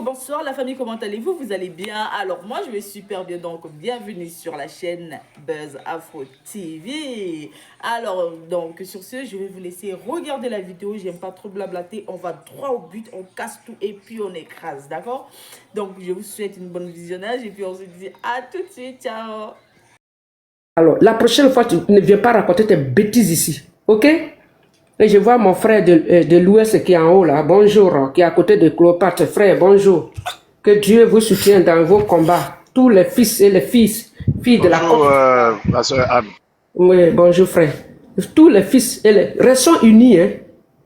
bonsoir la famille, comment allez-vous? Vous allez bien? Alors moi je vais super bien, donc bienvenue sur la chaîne Buzz Afro TV. Alors donc sur ce, je vais vous laisser regarder la vidéo, j'aime pas trop blablater, on va droit au but, on casse tout et puis on écrase, d'accord? Donc je vous souhaite une bonne visionnage et puis on se dit à tout de suite, ciao! Alors, la prochaine fois, tu ne viens pas raconter tes bêtises ici, ok? Et je vois mon frère de l'Ouest qui est en haut là, bonjour, qui est à côté de Cléopâtre, frère, bonjour. Que Dieu vous soutienne dans vos combats, tous les fils et les filles de la côte. Oui, bonjour frère. Tous les fils et les... Restons unis, hein.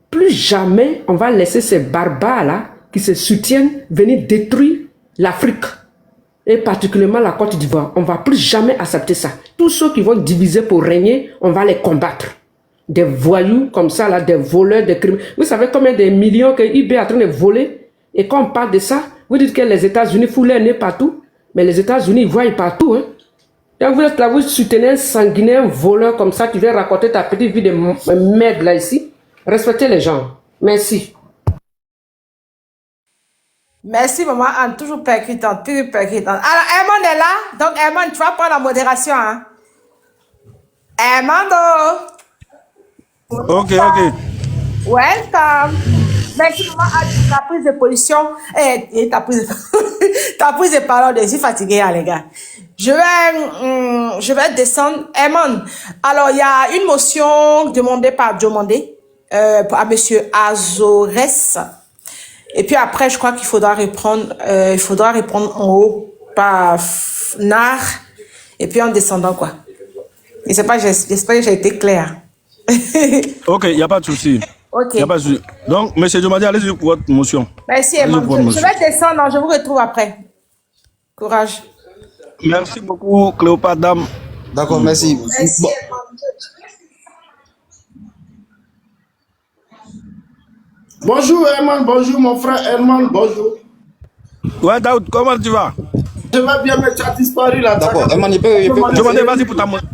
Plus jamais on va laisser ces barbares là, qui se soutiennent, venir détruire l'Afrique. Et particulièrement la Côte d'Ivoire. On ne va plus jamais accepter ça. Tous ceux qui vont diviser pour régner, on va les combattre. Des voyous comme ça, là, des voleurs, des criminels. Vous savez combien de millions que eBay est en train de voler? Et quand on parle de ça, vous dites que les États-Unis foulent leur nez partout. Mais les États-Unis, ils voient partout. Hein. Donc vous êtes là, vous soutenez un sanguinaire, un voleur comme ça, qui vient raconter ta petite vie de merde là ici. Respectez les gens. Merci. Merci, maman Anne, toujours percutante, toujours percutante. Alors, Herman est là, donc Herman, tu vas prendre la modération, hein? Hermano! Ok. Welcome! Merci, maman Anne, pour ta prise de position et ta prise de parole. Je suis fatiguée, hein, les gars. Je vais descendre. Herman, alors, il y a une motion demandée par Diomandé à monsieur Azores. Et puis après, je crois qu'il faudra répondre, en haut par Nar, et puis en descendant, quoi. Je sais pas, j'espère que j'ai été clair. Ok, il n'y a pas de souci. Ok. Y a pas de souci. Donc, monsieur Diomandé, allez-y pour votre motion. Merci, Emma. Je vais descendre, je vous retrouve après. Courage. Merci beaucoup, Cléopâtre, dame. D'accord, merci. Merci, Bon. Bonjour Herman, bonjour mon frère Herman, bonjour. Ouais, Daoud, comment tu vas? Je vais bien, mais tu as disparu là. D'accord, Herman, il peut... Diomandé, vas-y pour ta motion.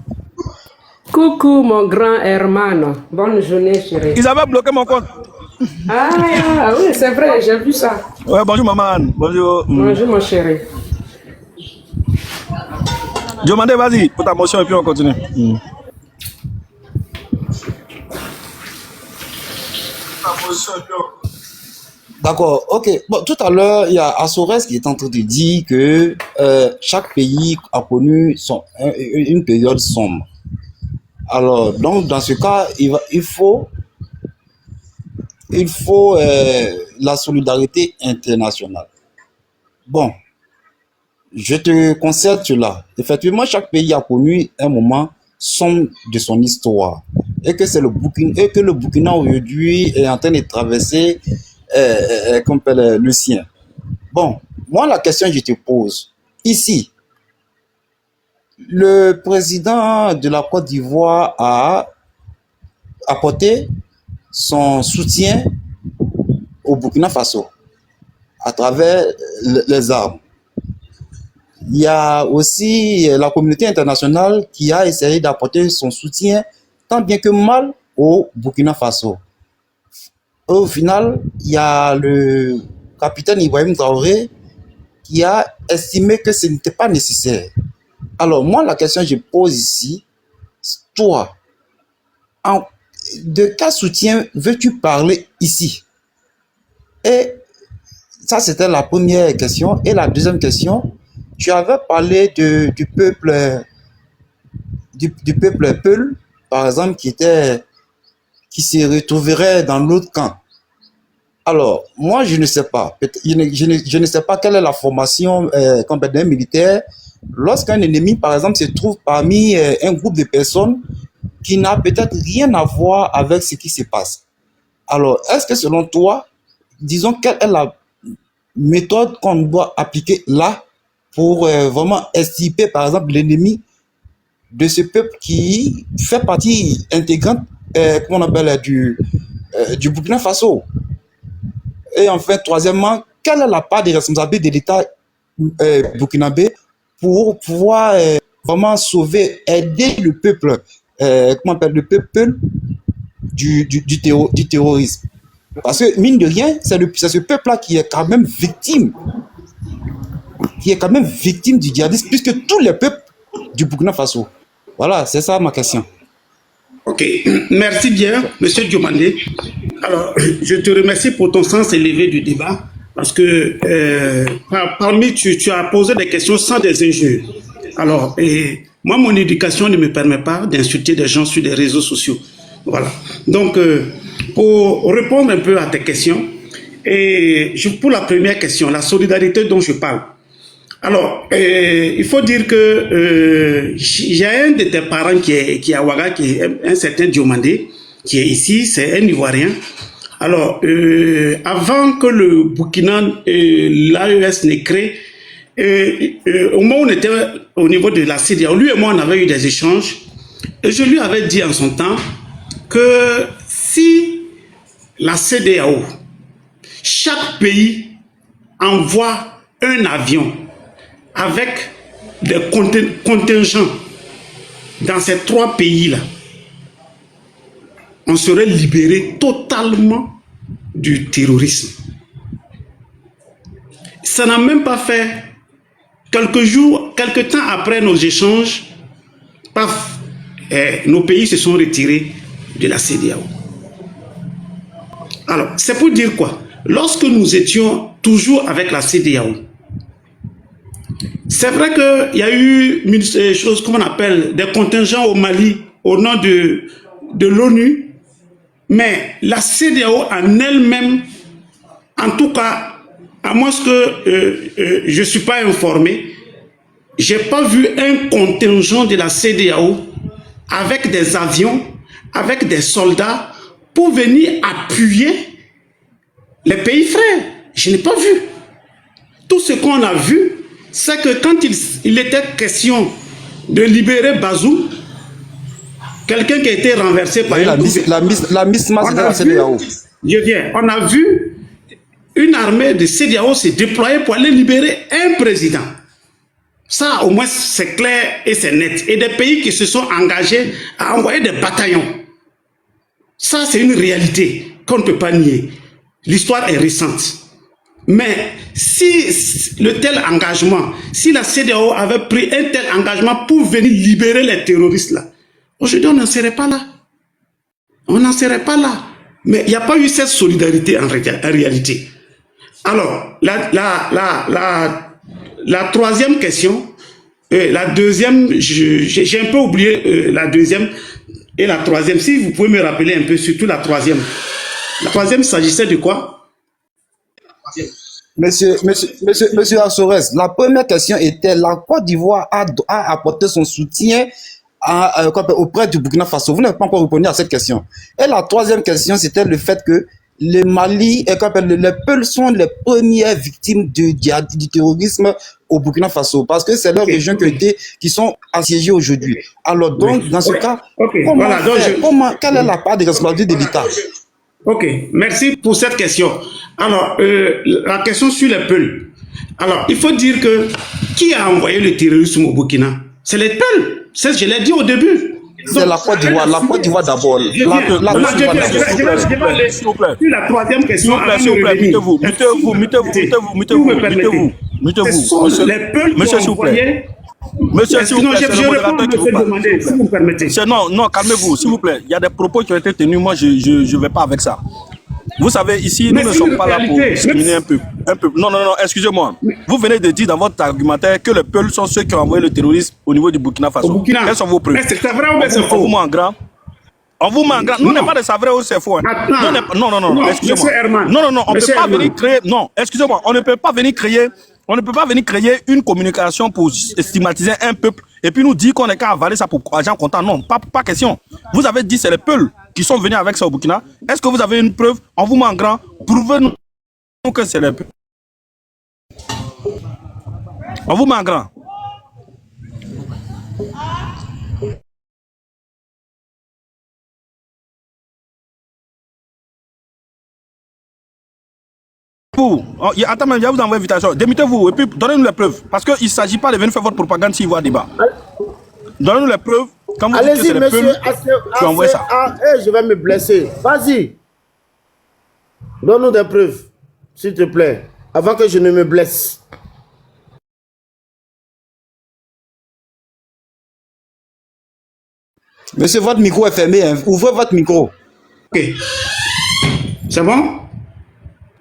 Coucou mon grand hermano. Bonne journée chérie. Ils avaient bloqué mon compte. Ah oui, c'est vrai, j'ai vu ça. Ouais, bonjour maman Anne. Bonjour. Bonjour mon chéri. Diomandé, vas-y pour ta motion et puis on continue. D'accord, ok. Bon, tout à l'heure, il y a Azores qui est en train de dire que chaque pays a connu une période sombre. Alors, donc, dans ce cas, il faut la solidarité internationale. Bon, je te concède cela. Effectivement, chaque pays a connu un moment sombre de son histoire. Et que le Burkina aujourd'hui est en train de traverser le sien. Bon, moi, la question que je te pose, ici, le président de la Côte d'Ivoire a apporté son soutien au Burkina Faso à travers les armes. Il y a aussi la communauté internationale qui a essayé d'apporter son soutien tant bien que mal au Burkina Faso. Au final, il y a le capitaine Ibrahim Traoré qui a estimé que ce n'était pas nécessaire. Alors, moi, la question que je pose ici, toi, de quel soutien veux-tu parler ici? Et ça, c'était la première question. Et la deuxième question, tu avais parlé du peuple Peul, par exemple, qui se retrouverait dans l'autre camp. Alors, moi, je ne sais pas. Je ne sais pas quelle est la formation d'un militaire. Lorsqu'un ennemi, par exemple, se trouve parmi un groupe de personnes qui n'a peut-être rien à voir avec ce qui se passe. Alors, est-ce que selon toi, disons, quelle est la méthode qu'on doit appliquer là pour vraiment extirper, par exemple, l'ennemi de ce peuple qui fait partie intégrante, comment on appelle, du Burkina Faso? Et enfin, troisièmement, quelle est la part des responsabilités de l'État burkinabé pour pouvoir vraiment sauver, aider le peuple, le peuple du terrorisme? Parce que, mine de rien, c'est ce peuple-là qui est quand même victime. Qui est quand même victime du djihadisme, plus que tous les peuples du Burkina Faso. Voilà, c'est ça ma question. Ok, merci bien, Monsieur Diomandé. Alors, je te remercie pour ton sens élevé du débat, parce que parmi tu as posé des questions sans des injures. Alors, moi, mon éducation ne me permet pas d'insulter des gens sur des réseaux sociaux. Voilà. Donc, pour répondre un peu à tes questions, pour la première question, la solidarité dont je parle. Alors, il faut dire que j'ai un de tes parents qui est à Ouaga, qui est un certain Diomandé, qui est ici, c'est un Ivoirien. Alors, avant que le Burkina, l'AES n'ait créé, au moment où on était au niveau de la CEDEAO, lui et moi, on avait eu des échanges, et je lui avais dit en son temps que si la CEDEAO, chaque pays envoie un avion avec des contingents dans ces 3 pays-là, on serait libéré totalement du terrorisme. Ça n'a même pas fait quelques temps après nos échanges, paf, nos pays se sont retirés de la CEDEAO. Alors, c'est pour dire quoi? Lorsque nous étions toujours avec la CEDEAO, c'est vrai qu'il y a eu des choses, comme on appelle, des contingents au Mali au nom de l'ONU, mais la CEDEAO en elle-même, en tout cas, à moins que je ne suis pas informé, je n'ai pas vu un contingent de la CEDEAO avec des avions, avec des soldats, pour venir appuyer les pays frères. Je n'ai pas vu. Tout ce qu'on a vu, c'est que quand il était question de libérer Bazoum, quelqu'un qui a été renversé par la MISMA de la CEDEAO. On a vu une armée de CEDEAO se déployer pour aller libérer un président. Ça, au moins, c'est clair et c'est net. Et des pays qui se sont engagés à envoyer des bataillons. Ça, c'est une réalité qu'on ne peut pas nier. L'histoire est récente. Mais si le tel engagement, si la CEDEAO avait pris un tel engagement pour venir libérer les terroristes là, aujourd'hui on n'en serait pas là. On n'en serait pas là. Mais il n'y a pas eu cette solidarité en réalité. Alors, la troisième question, la deuxième, j'ai un peu oublié la deuxième et la troisième. Si vous pouvez me rappeler un peu, surtout la troisième. La troisième s'agissait de quoi? Monsieur Azores, la première question était la Côte d'Ivoire a apporté son soutien auprès du Burkina Faso. Vous n'avez pas encore répondu à cette question. Et la troisième question, c'était le fait que le Mali et les Peuls sont les premières victimes du terrorisme au Burkina Faso, parce que c'est leurs régions qui sont assiégées aujourd'hui. Alors donc, dans ce cas, quelle est la part de responsabilité de l'État? Ok, merci pour cette question. Alors, la question sur les Peuls. Alors, il faut dire que qui a envoyé le terrorisme au Burkina? C'est les Peuls. Je l'ai dit au début. C'est la Côte d'Ivoire. La Côte d'Ivoire d'abord. Je vais aller sur la troisième question. S'il vous plaît, mettez-vous. Les Peuls qui ont envoyé. Monsieur, s'il vous plaît, c'est le modérateur qui vous parle. Si vous me permettez. Non, calmez-vous, s'il vous plaît. Il y a des propos qui ont été tenus. Moi, je ne vais pas avec ça. Vous savez, ici, nous ne sommes pas là pour discriminer un peu. Non, excusez-moi. Vous venez de dire dans votre argumentaire que les Peuls sont ceux qui ont envoyé le terrorisme au niveau du Burkina Faso. Quelles sont vos preuves? C'est vrai ou c'est faux? On vous met en grand. On vous met en grand. Nous, on n'est pas de savoir où c'est faux. Non, excusez-moi. Non, on ne peut pas venir créer. Non, excusez-moi. On ne peut pas venir créer. On ne peut pas venir créer une communication pour stigmatiser un peuple et puis nous dire qu'on est qu'à avaler ça pour agent comptant. Non, pas question. Vous avez dit c'est les Peuls qui sont venus avec ça au Burkina. Est-ce que vous avez une preuve? On vous met en grand. Prouvez-nous que c'est les Peuls. On vous met en grand. Attends, je vais vous envoyer une invitation. Démettez-vous et puis donnez-nous les preuves. Parce qu'il ne s'agit pas de venir faire votre propagande s'il y a un débat. Donnez-nous les preuves. Quand vous dites que c'est les Peuls, tu envoies ça. Je vais me blesser. Vas-y. Donne-nous des preuves, s'il te plaît, avant que je ne me blesse. Monsieur, votre micro est fermé. Hein. Ouvrez votre micro. Ok. C'est bon?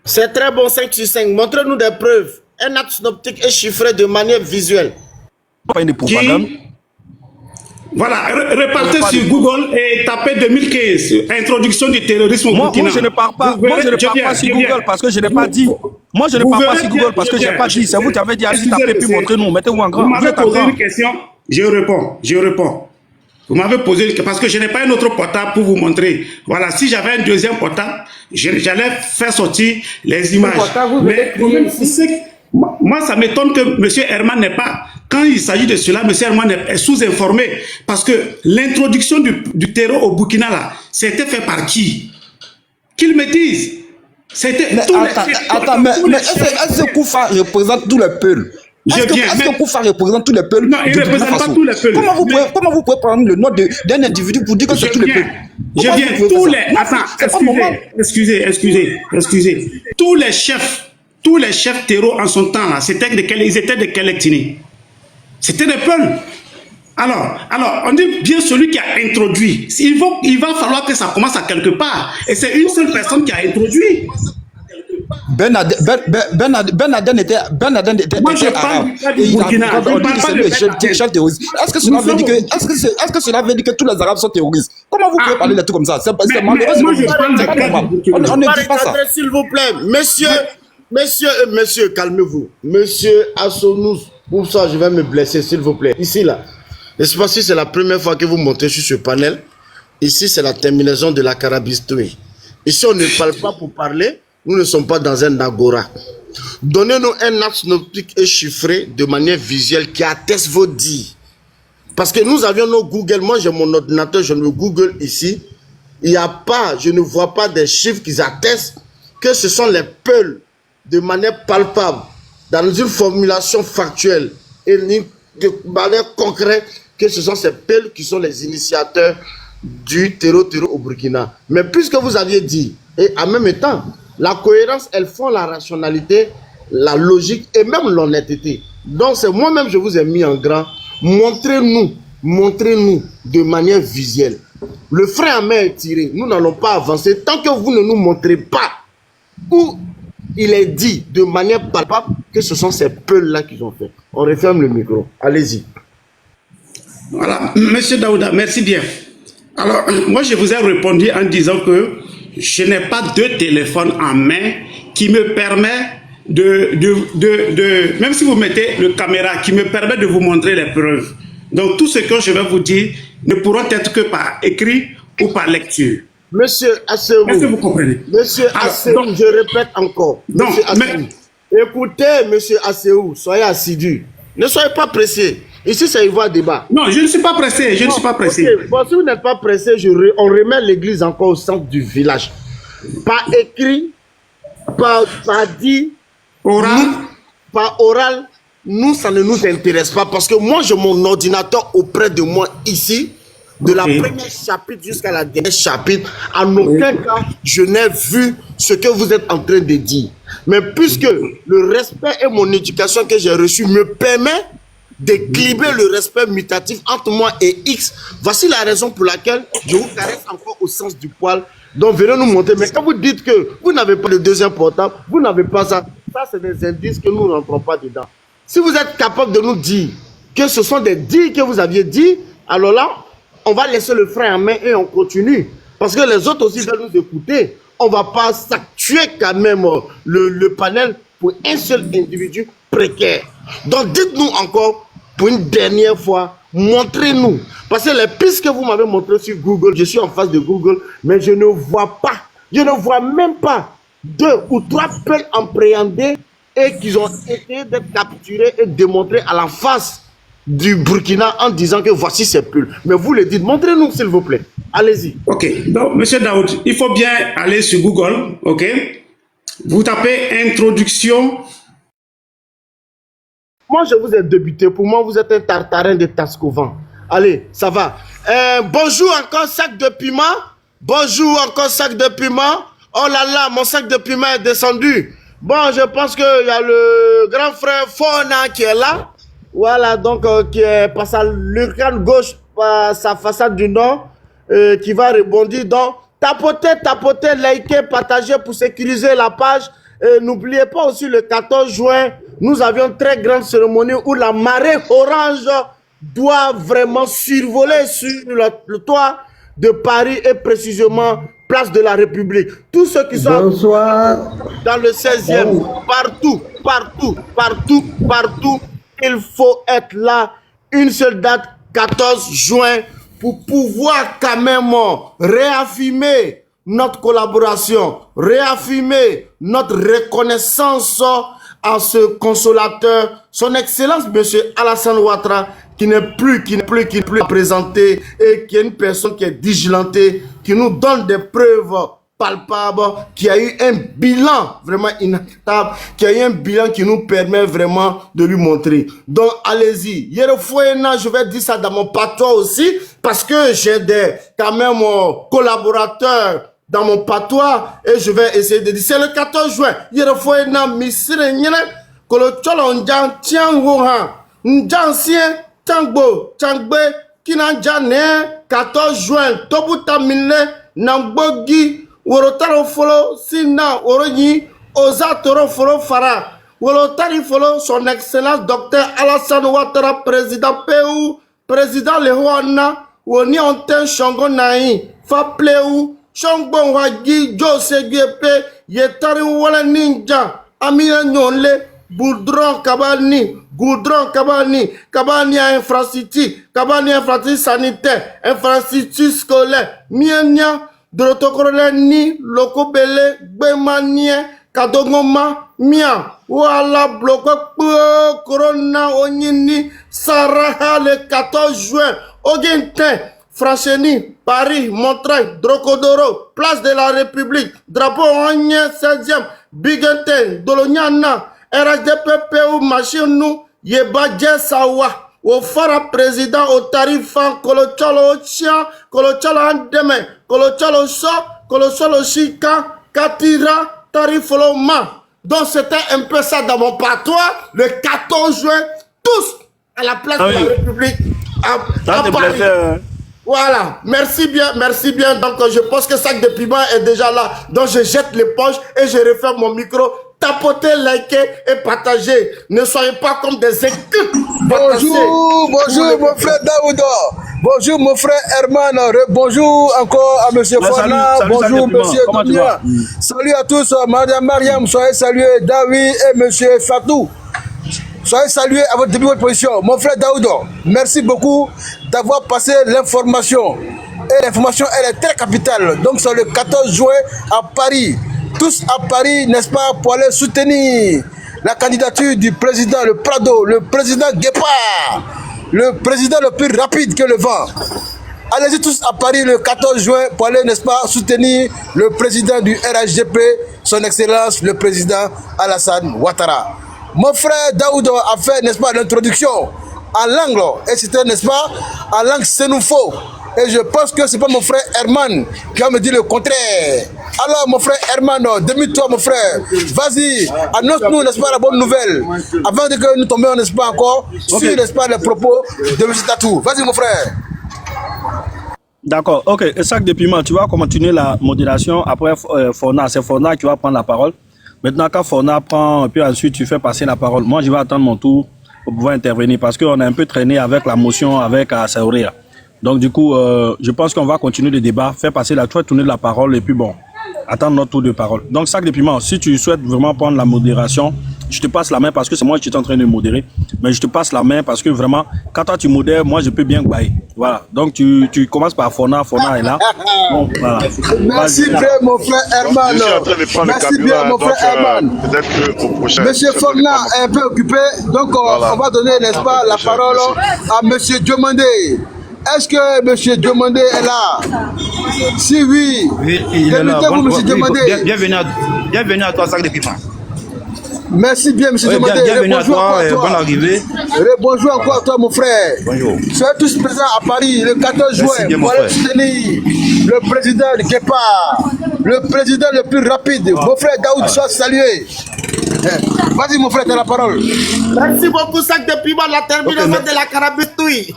C'est très bon, 5 sur 5. Montrez-nous des preuves. Un acte synoptique est chiffré de manière visuelle. Pas une propagande. Voilà, repartez sur Google et tapez 2015, introduction du terrorisme au Burkina. Moi, je ne pars pas, sur Google parce que je n'ai pas dit. Moi, je ne pars pas sur Google parce que je n'ai pas dit. C'est vous qui avez dit, allez taper puis montrez-nous, mettez-vous en grand. Vous m'avez posé une question, je réponds. Vous m'avez posé une question parce que je n'ai pas un autre portable pour vous montrer. Voilà, si j'avais un deuxième portable, j'allais faire sortir les images. Mais moi, ça m'étonne que M. Herman n'est pas... Quand il s'agit de cela, M. Herman est sous-informé. Parce que l'introduction du terreau au Burkina, là, c'était fait par qui? Qu'il me dise. C'était... Attends, mais est-ce que Koufa représente tous les peuples? Est-ce que Koufa représente tous les peuples? Non, il ne représente pas tous les peuples. Comment vous pouvez prendre le nom d'un individu pour dire que c'est tous les peuples? Je viens, tous les... Attends, excusez. Tous les chefs terreaux en son temps, là, ils étaient de quelle ethnie? C'était des peuples. Alors, on dit bien celui qui a introduit. Il va falloir que ça commence à quelque part. Et c'est une seule personne qui a introduit. Ben Laden était Moi, je parle du Burkina. Est-ce que cela veut dire que tous les Arabes sont terroristes? Comment vous pouvez parler de tout comme ça? C'est malheureux. Moi, je parle de cas. On ne dit pas ça. S'il vous plaît, monsieur, calmez-vous. Monsieur Assonous, pour ça, je vais me blesser, s'il vous plaît. Ici, là. N'est-ce pas si c'est la première fois que vous montez sur ce panel? Ici, c'est la terminaison de la carabistoïe. Ici, on ne parle pas pour parler. Nous ne sommes pas dans un agora. Donnez-nous un acte synoptique et chiffré de manière visuelle qui atteste vos dires. Parce que nous avions nos Google. Moi, j'ai mon ordinateur, je me Google ici. Il n'y a pas, je ne vois pas des chiffres qui attestent que ce sont les peuls de manière palpable, dans une formulation factuelle et de manière concrète, que ce sont ces peuls qui sont les initiateurs du terreau au Burkina. Mais puisque vous aviez dit, et en même temps, la cohérence, elles font la rationalité, la logique et même l'honnêteté. Donc c'est moi-même, je vous ai mis en grand. Montrez-nous de manière visuelle. Le frein à main est tiré. Nous n'allons pas avancer tant que vous ne nous montrez pas où il est dit de manière palpable que ce sont ces peuls-là qui ont fait. On referme le micro. Allez-y. Voilà. Monsieur Daouda, merci bien. Alors, moi, je vous ai répondu en disant que je n'ai pas de téléphone en main qui me permet même si vous mettez le caméra, qui me permet de vous montrer les preuves. Donc, tout ce que je vais vous dire ne pourra être que par écrit ou par lecture. Monsieur Asseou, est-ce que vous comprenez? Monsieur Asseou, je répète encore. Monsieur Asseou, écoutez, monsieur Asseou, soyez assidu. Ne soyez pas pressé. Ici, c'est Ivoire débat. Non, je ne suis pas pressé. Je ne suis pas pressé. Okay. Bon, si vous n'êtes pas pressé, on remet l'église encore au centre du village. Pas écrit, pas dit, pas oral. Nous, ça ne nous intéresse pas parce que moi, j'ai mon ordinateur auprès de moi ici. De la première chapitre jusqu'à la dernière chapitre, en aucun cas, je n'ai vu ce que vous êtes en train de dire. Mais puisque le respect et mon éducation que j'ai reçue me permet d'équilibrer le respect mutatif entre moi et X, voici la raison pour laquelle je vous caresse encore au sens du poil. Donc, venez nous montrer. Mais quand vous dites que vous n'avez pas de deuxième portable, vous n'avez pas ça, ça c'est des indices que nous ne rentrons pas dedans. Si vous êtes capable de nous dire que ce sont des dires que vous aviez dit, alors là, on va laisser le frein en main et on continue. Parce que les autres aussi veulent nous écouter. On ne va pas s'actuer quand même le panel pour un seul individu précaire. Donc dites-nous encore, pour une dernière fois, montrez-nous. Parce que les pistes que vous m'avez montrées sur Google, je suis en face de Google, mais je ne vois pas, je ne vois même pas 2 ou 3 peuls appréhendés et qui ont essayé d'être capturés et démontrés à la face du Burkina en disant que voici ces pulls. Mais vous le dites, montrez-nous s'il vous plaît. Allez-y. Ok, donc monsieur Daoud, il faut bien aller sur Google, ok? Vous tapez introduction. Moi je vous ai débuté, pour moi vous êtes un tartarin de Tascovan. Allez, ça va. Bonjour encore sac de piment. Bonjour encore sac de piment. Oh là là, mon sac de piment est descendu. Bon, je pense qu'il y a le grand frère Fona qui est là. Voilà, donc qui est passé à l'urcane gauche, par sa façade du nord, qui va rebondir. Donc, tapotez, likez, partagez pour sécuriser la page. N'oubliez pas aussi le 14 juin, nous avions une très grande cérémonie où la marée orange doit vraiment survoler sur le toit de Paris et précisément place de la République. Tous ceux qui sont dans le 16e, partout, il faut être là. Une seule date, 14 juin, pour pouvoir quand même réaffirmer notre collaboration, réaffirmer notre reconnaissance à ce consolateur, son Excellence, M. Alassane Ouattara, qui n'est plus présenté et qui est une personne qui est vigilantée, qui nous donne des preuves palpables, qui a eu un bilan vraiment inacceptable, qui a eu un bilan qui nous permet vraiment de lui montrer. Donc, allez-y. Je vais dire ça dans mon patois aussi, parce que j'ai quand même collaborateurs dans mon patois et je vais essayer de dire. C'est le 14 juin. Tangbo, Tangbe, Kinanjane, 14 juin, Tobuta Mine, Nambogi, Worotaro Folo, Sina, Oroyi, Ozatoro Folo Fara, Worotari Folo, son Excellence Dr. Alassane Ouattara, président PU, président Lehoana, Woni Onten Shongonaï, Fapleu, Shongbon Wagi, Jose Giepe, Yetari Wala Ninja, Amina Nyonle, Goudron Kabani, Kabani infrastructure sanitaire, infrastructure scolaire, Mienya, Drotokorole ni, Lokobele, Bemanien, Kadongoma, Mia, Wala, Bloko, Corona, Onini, Saraha, le 14 juin, Ogenten, Francheni, Paris, Montreuil, Drocodoro, place de la République, drapeau Onyen, 16e, Bigenten, Doloniana, RHDPPU, machine nous, Yebadje Sawa, au fara président, au tarifan, Kolochalo Chia, Kolochalo Andeme, Kolochalo So, Kolochalo Shika, Katira, Tarifolo Ma. Donc c'était un peu ça dans mon patois, le 14 juin, tous à la place de la République, à Paris. Voilà, merci bien. Donc je pense que sac de piment est déjà là. Donc je jette l'éponge et je referme mon micro. Tapotez, likez et partagez. Ne soyez pas comme des équipes. Bonjour mon frère Daouda. Bonjour mon frère Herman. Bonjour encore à monsieur Fona. Bonjour monsieur Dounia. Salut à tous. Madame Mariam, soyez salués. David et monsieur Fatou. Soyez salués à votre début de votre position. Mon frère Daouda, merci beaucoup d'avoir passé l'information. Et l'information, elle est très capitale. Donc c'est le 14 juin à Paris. Tous à Paris, n'est-ce pas, pour aller soutenir la candidature du président, le Prado, le président Guépard, le président le plus rapide que le vent. Allez-y tous à Paris le 14 juin pour aller, n'est-ce pas, soutenir le président du RHDP, son Excellence, le président Alassane Ouattara. Mon frère Daouda a fait, n'est-ce pas, l'introduction en langue, et c'était, n'est-ce pas, en langue sénoufo. Et je pense que ce n'est pas mon frère Herman qui va me dire le contraire. Alors mon frère Herman, demi-toi mon frère. Vas-y, annonce-nous, n'est-ce pas, la bonne nouvelle. Avant que nous tombions, n'est-ce pas, encore sur, n'est-ce pas, les propos de M. Tatou. Vas-y mon frère. D'accord, ok. Et sac de piment, tu vas continuer la modération. Après Fona, c'est Fona qui va prendre la parole. Maintenant, quand Fona prend, puis ensuite tu fais passer la parole. Moi, je vais attendre mon tour pour pouvoir intervenir parce qu'on a un peu traîné avec la motion, avec Saouria. Donc du coup, je pense qu'on va continuer le débat, faire passer la tournée de la parole et puis bon, attendre notre tour de parole. Donc sac de piment, si tu souhaites vraiment prendre la modération, je te passe la main parce que c'est moi qui suis en train de modérer, mais je te passe la main parce que vraiment, quand toi tu modères, moi je peux bien bailler. Voilà, donc tu commences par Fona est là. Bon, voilà. Merci bien mon frère Herman. Merci bien mon frère Herman. Monsieur Fona est un peu occupé, donc on va donner, n'est-ce pas, la parole à monsieur Diomandé. Est-ce que M. Diomandé est là? Si oui, il est là. Bienvenue à toi, sac de piment. Merci bien, M. Diomandé. Bienvenue à toi, bonne arrivée. Bonjour encore à toi, mon frère. Bonjour. Soyez tous présents à Paris le 14 juin pour aller soutenir le président de Guépard, le président le plus rapide, mon frère Daoud, sois salué. Vas-y, mon frère, tu as la parole. Merci beaucoup, sac de piment, la terminaison de la carabistouille.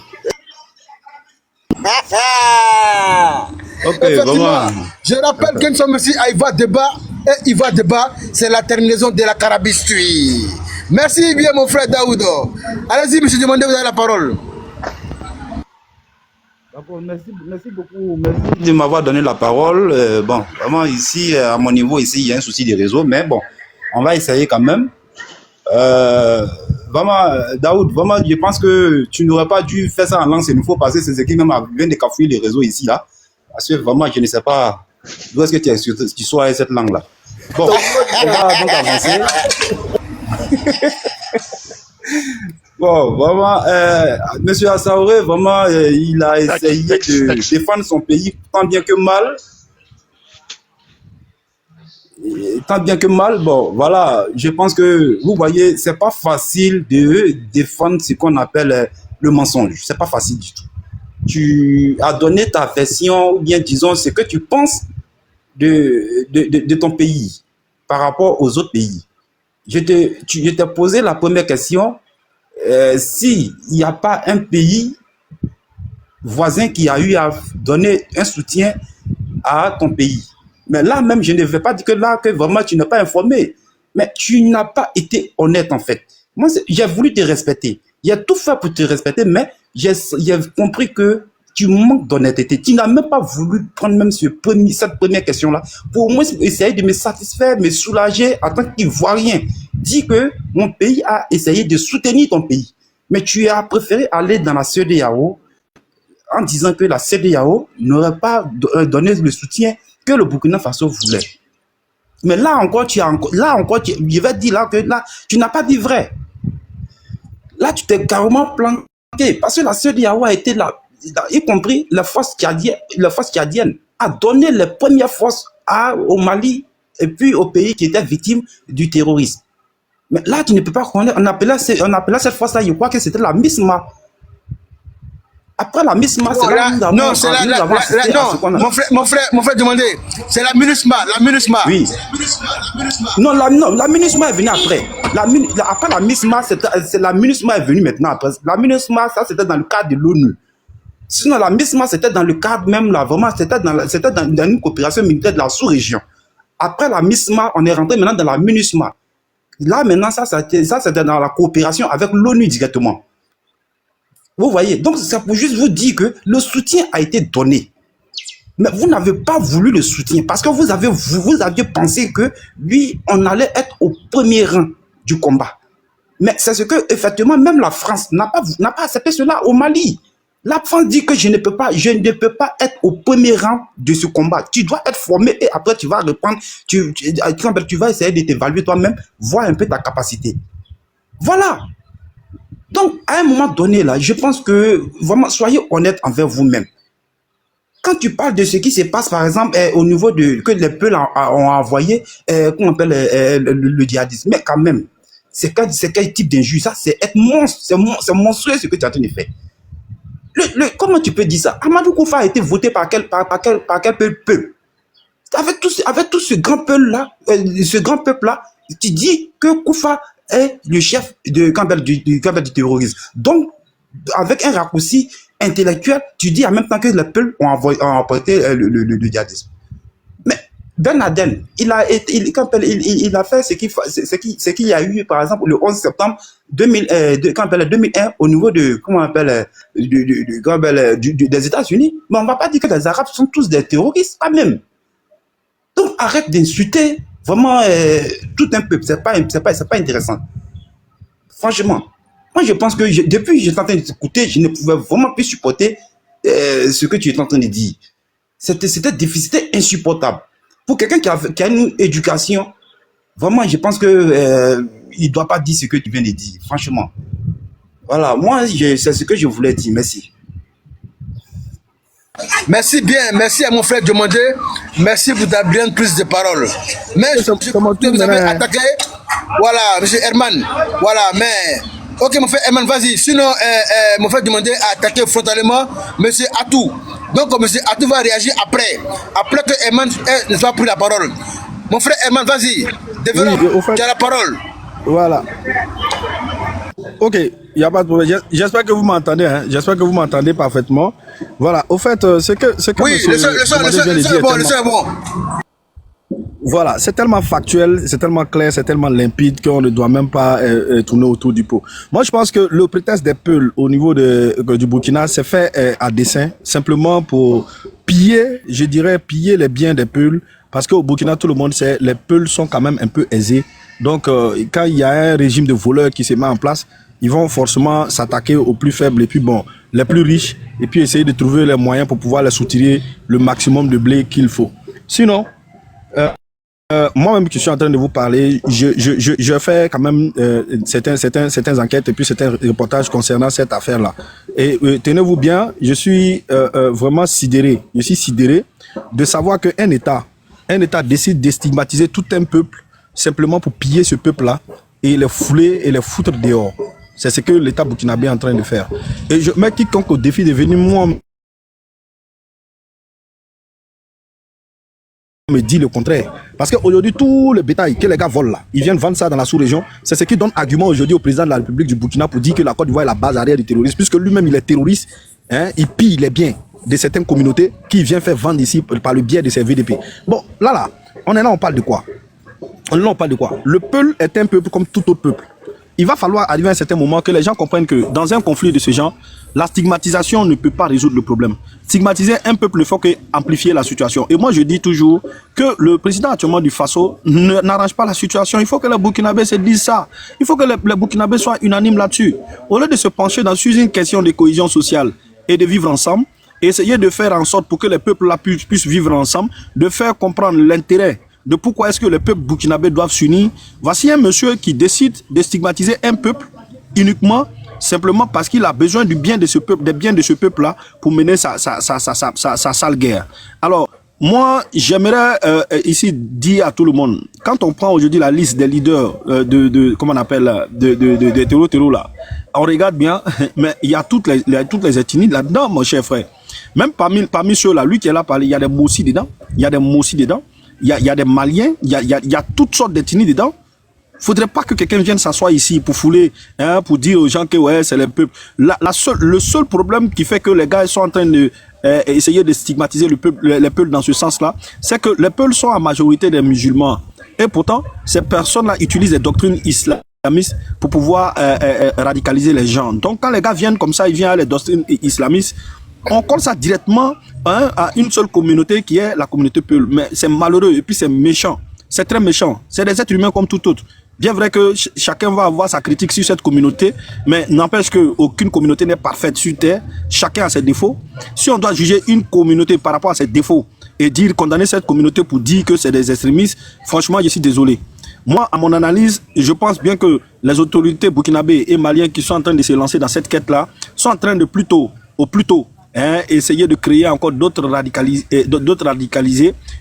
Effectivement, je rappelle que nous sommes ici à Iva Débat, et Iva Débat, c'est la terminaison de la carabistouille. Merci bien, mon frère Daoud. Allez-y, monsieur Demandé, vous avez la parole. D'accord, merci beaucoup. Merci de m'avoir donné la parole. Bon, vraiment, ici, à mon niveau, ici, il y a un souci de réseau, mais bon, on va essayer quand même. Vraiment, Daoud, vraiment, je pense que tu n'aurais pas dû faire ça en langue. Il nous faut passer ces équipes même viennent de cafouiller les réseaux ici, là. Parce que vraiment, je ne sais pas d'où est-ce que tu sois cette langue-là. Bon, on va donc avancer. Bon, vraiment, Monsieur Assaouré, vraiment, il a essayé de défendre son pays tant bien que mal. Tant bien que mal, bon, voilà, je pense que, vous voyez, c'est pas facile de défendre ce qu'on appelle le mensonge. C'est pas facile du tout. Tu as donné ta version, ou bien disons ce que tu penses de ton pays par rapport aux autres pays. Je t'ai posé la première question. S'il n'y a pas un pays voisin qui a eu à donner un soutien à ton pays. Mais là même, je ne vais pas dire que vraiment tu n'es pas informé. Mais tu n'as pas été honnête en fait. Moi, j'ai voulu te respecter. J'ai tout fait pour te respecter, mais j'ai compris que tu manques d'honnêteté. Tu n'as même pas voulu prendre même cette première question-là pour au moins essayer de me satisfaire, me soulager en tant qu'Ivoirien. Dis que mon pays a essayé de soutenir ton pays. Mais tu as préféré aller dans la CEDEAO en disant que la CEDEAO n'aurait pas donné le soutien que le Burkina Faso voulait. Mais là encore, je vais dire là que là, tu n'as pas dit vrai. Là, tu t'es carrément planté parce que la CEDEAO a été là, y compris la force tchadienne, a donné les premières forces au Mali et puis aux pays qui étaient victimes du terrorisme. Mais là, tu ne peux pas connaître. On appelait cette force-là, je crois que c'était la MISMA. Après la MISMA, c'est là où nous avons mon frère demandé, c'est la MINUSMA, Oui. Non, la MINUSMA est venue après. Après la MISMA, c'est la MINUSMA est venue maintenant après. La MINUSMA, ça c'était dans le cadre de l'ONU. Sinon, la MISMA, c'était dans le cadre même là, vraiment, c'était dans une coopération militaire de la sous-région. Après la MISMA, on est rentré maintenant dans la MINUSMA. Là, maintenant, ça c'était dans la coopération avec l'ONU directement. Vous voyez, donc c'est pour juste vous dire que le soutien a été donné. Mais vous n'avez pas voulu le soutien parce que vous aviez pensé que lui, on allait être au premier rang du combat. Mais c'est ce que, effectivement, même la France n'a pas accepté cela au Mali. La France dit que je ne peux pas être au premier rang de ce combat. Tu dois être formé et après tu vas reprendre, tu vas essayer de t'évaluer toi-même, voir un peu ta capacité. Voilà. Donc, à un moment donné, là, je pense que, vraiment, soyez honnête envers vous-même. Quand tu parles de ce qui se passe, par exemple, au niveau que les peuples ont envoyé, qu'on appelle le djihadisme, mais quand même, c'est quel type d'injustice? Ça, c'est être monstre, c'est monstrueux ce que tu as en train de faire. Comment tu peux dire ça? Amadou Koufa a été voté par quel peuple? Avec tout ce grand peuple-là, tu dis que Koufa est le chef du terrorisme. Donc, avec un raccourci intellectuel, tu dis en même temps que les peuples ont emporté le djihadisme. Mais Ben Laden, il a fait ce qu'il y a eu, par exemple, le 11 septembre 2001 au niveau de, des États-Unis. Mais on ne va pas dire que les Arabes sont tous des terroristes, pas même. Donc, arrête d'insulter vraiment tout un peuple. C'est pas intéressant. Franchement, moi je pense que depuis que j'étais en train d'écouter, je ne pouvais vraiment plus supporter ce que tu es en train de dire. C'était difficile, c'était insupportable. Pour quelqu'un qui a une éducation, vraiment, je pense que il ne doit pas dire ce que tu viens de dire. Franchement. Voilà, moi, c'est ce que je voulais dire. Merci. Merci bien, merci à mon frère Diomandé. Merci pour ta brillante prise de parole. Mais vous avez attaqué, voilà, monsieur Herman. Voilà, mais, ok, mon frère Herman, vas-y. Sinon, mon frère Diomandé a attaqué frontalement monsieur Atou. Donc, monsieur Atou va réagir après. Après que Herman ne soit pris la parole. Mon frère Herman, vas-y. Développe. Tu as la parole. Voilà. Ok, il n'y a pas de problème. J'espère que vous m'entendez. Hein. J'espère que vous m'entendez parfaitement. Voilà, au fait, c'est que oui, le son est bon. Voilà, c'est tellement factuel, c'est tellement clair, c'est tellement limpide qu'on ne doit même pas tourner autour du pot. Moi, je pense que le prétexte des Peuls au niveau du Burkina, c'est fait à dessein, simplement pour piller, je dirais, piller les biens des Peuls, parce qu'au Burkina, tout le monde sait, les Peuls sont quand même un peu aisés. Donc, quand il y a un régime de voleurs qui se met en place, ils vont forcément s'attaquer aux plus faibles et puis bon, les plus riches, et puis essayer de trouver les moyens pour pouvoir les soutirer le maximum de blé qu'il faut. Sinon, moi-même qui suis en train de vous parler, je fais quand même certaines enquêtes et puis certains reportages concernant cette affaire-là. Et tenez-vous bien, je suis vraiment sidéré. Je suis sidéré de savoir qu'un État décide de stigmatiser tout un peuple simplement pour piller ce peuple-là et les fouler et les foutre dehors. C'est ce que l'État burkinabé est en train de faire. Et je mets quiconque au défi de venir moi me dit le contraire. Parce qu'aujourd'hui, tout le bétail que les gars volent là, ils viennent vendre ça dans la sous-région. C'est ce qui donne argument aujourd'hui au président de la République du Burkina pour dire que la Côte d'Ivoire est la base arrière du terrorisme, puisque lui-même il est terroriste, hein, il pille les biens de certaines communautés qui vient faire vendre ici par le biais de ces VDP. Bon, là, on est là, on parle de quoi? Le Peul est un peuple comme tout autre peuple. Il va falloir arriver à un certain moment que les gens comprennent que dans un conflit de ce genre, la stigmatisation ne peut pas résoudre le problème. Stigmatiser un peuple ne fait qu'amplifier la situation. Et moi, je dis toujours que le président actuellement du Faso n'arrange pas la situation. Il faut que les Burkinabés se disent ça. Il faut que les Burkinabés soient unanimes là-dessus. Au lieu de se pencher sur une question de cohésion sociale et de vivre ensemble, essayer de faire en sorte pour que les peuples là puissent vivre ensemble, de faire comprendre l'intérêt de pourquoi est-ce que les peuples burkinabés doivent s'unir. Voici un monsieur qui décide de stigmatiser un peuple uniquement, simplement parce qu'il a besoin du bien de ce peuple, des biens de ce peuple-là pour mener sa sale guerre. Alors, moi, j'aimerais ici dire à tout le monde, quand on prend aujourd'hui la liste des leaders comment on appelle, des terreaux là, on regarde bien, mais il y a toutes les ethnies là-dedans, mon cher frère. Même parmi ceux-là, lui qui est là, il y a des Moussis dedans, il y a des Maliens, il y a toutes sortes d'ethnies dedans. Faudrait pas que quelqu'un vienne s'asseoir ici pour fouler, hein, pour dire aux gens que ouais, c'est le peuple. Le seul problème qui fait que les gars sont en train de essayer de stigmatiser les peuples dans ce sens-là, c'est que les peuples sont en majorité des musulmans. Et pourtant, ces personnes-là utilisent des doctrines islamistes pour pouvoir radicaliser les gens. Donc quand les gars viennent comme ça, ils viennent à les doctrines islamistes, on colle ça directement, hein, à une seule communauté qui est la communauté Peul. Mais c'est malheureux et puis c'est méchant. C'est très méchant. C'est des êtres humains comme tout autre. Bien vrai que chacun va avoir sa critique sur cette communauté, mais n'empêche qu'aucune communauté n'est parfaite sur Terre. Chacun a ses défauts. Si on doit juger une communauté par rapport à ses défauts et condamner cette communauté pour dire que c'est des extrémistes, franchement, je suis désolé. Moi, à mon analyse, je pense bien que les autorités burkinabées et maliennes qui sont en train de se lancer dans cette quête-là sont en train de au plus tôt, hein, essayer de créer encore d'autres radicalisés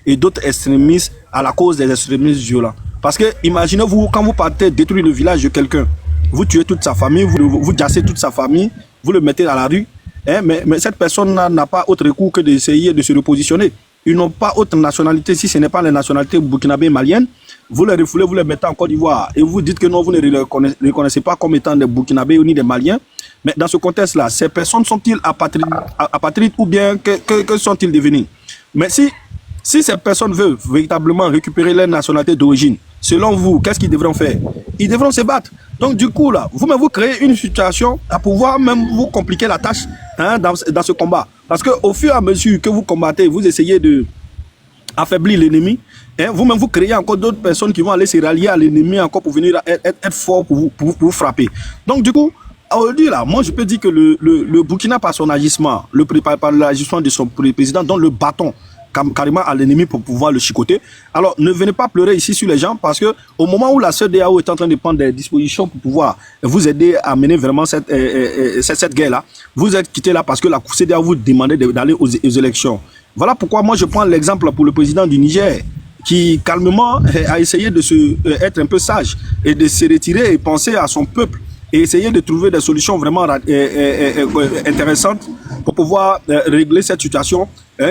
et d'autres extrémistes à la cause des extrémistes violents. Parce que imaginez-vous, quand vous partez détruire le village de quelqu'un, vous tuez toute sa famille, vous jassez toute sa famille, vous le mettez dans la rue, hein, mais cette personne n'a pas autre recours que d'essayer de se repositionner. Ils n'ont pas autre nationalité si ce n'est pas les nationalités burkinabées et maliennes. Vous les refoulez, vous les mettez en Côte d'Ivoire et vous dites que non, vous ne les reconnaissez pas comme étant des burkinabés ni des maliens. Mais dans ce contexte-là, ces personnes sont-ils apatrides ou bien que sont-ils devenus? Mais si ces personnes veulent véritablement récupérer leur nationalité d'origine, selon vous, qu'est-ce qu'ils devront faire? Ils devront se battre. Donc du coup, là, vous-même, vous créez une situation à pouvoir même vous compliquer la tâche, hein, dans ce combat. Parce qu'au fur et à mesure que vous combattez, vous essayez de affaiblir l'ennemi, hein, vous-même, vous créez encore d'autres personnes qui vont aller se rallier à l'ennemi encore pour venir être forts pour vous frapper. Donc du coup, aujourd'hui, là, moi, je peux dire que le Burkina, par son agissement, par l'agissement de son président, donne le bâton carrément à l'ennemi pour pouvoir le chicoter. Alors, ne venez pas pleurer ici sur les gens parce que au moment où la CEDEAO est en train de prendre des dispositions pour pouvoir vous aider à mener vraiment cette guerre-là, vous êtes quitté là parce que la CEDEAO vous demandait d'aller aux élections. Voilà pourquoi moi, je prends l'exemple pour le président du Niger qui, calmement, a essayé de être un peu sage et de se retirer et penser à son peuple et essayer de trouver des solutions vraiment intéressantes pour pouvoir régler cette situation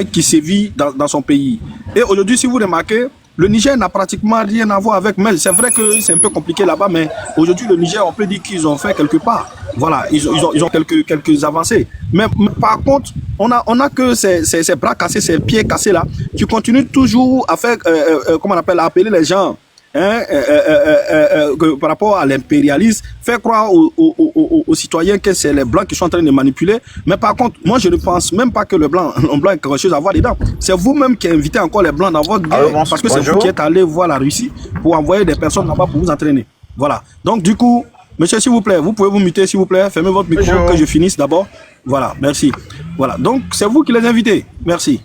qui sévit dans son pays. Et aujourd'hui, si vous remarquez, le Niger n'a pratiquement rien à voir avec Mel. C'est vrai que c'est un peu compliqué là-bas, mais aujourd'hui, le Niger, on peut dire qu'ils ont fait quelque part. Voilà, ils ont quelques avancées. Mais par contre, on a que ces bras cassés, ces pieds cassés là, qui continuent toujours à faire, comment on appelle, à appeler les gens par rapport à l'impérialisme, faire croire aux citoyens que c'est les Blancs qui sont en train de manipuler. Mais par contre, moi je ne pense même pas que le Blanc a quelque chose à voir dedans. C'est vous-même qui invitez encore les Blancs dans votre guerre, parce que c'est vous qui êtes allé voir la Russie pour envoyer des personnes là-bas pour vous entraîner. Voilà. Donc du coup, monsieur, s'il vous plaît, vous pouvez vous muter, s'il vous plaît, fermez votre micro, que je finisse d'abord. Voilà, merci. Voilà, donc c'est vous qui les invitez. Merci.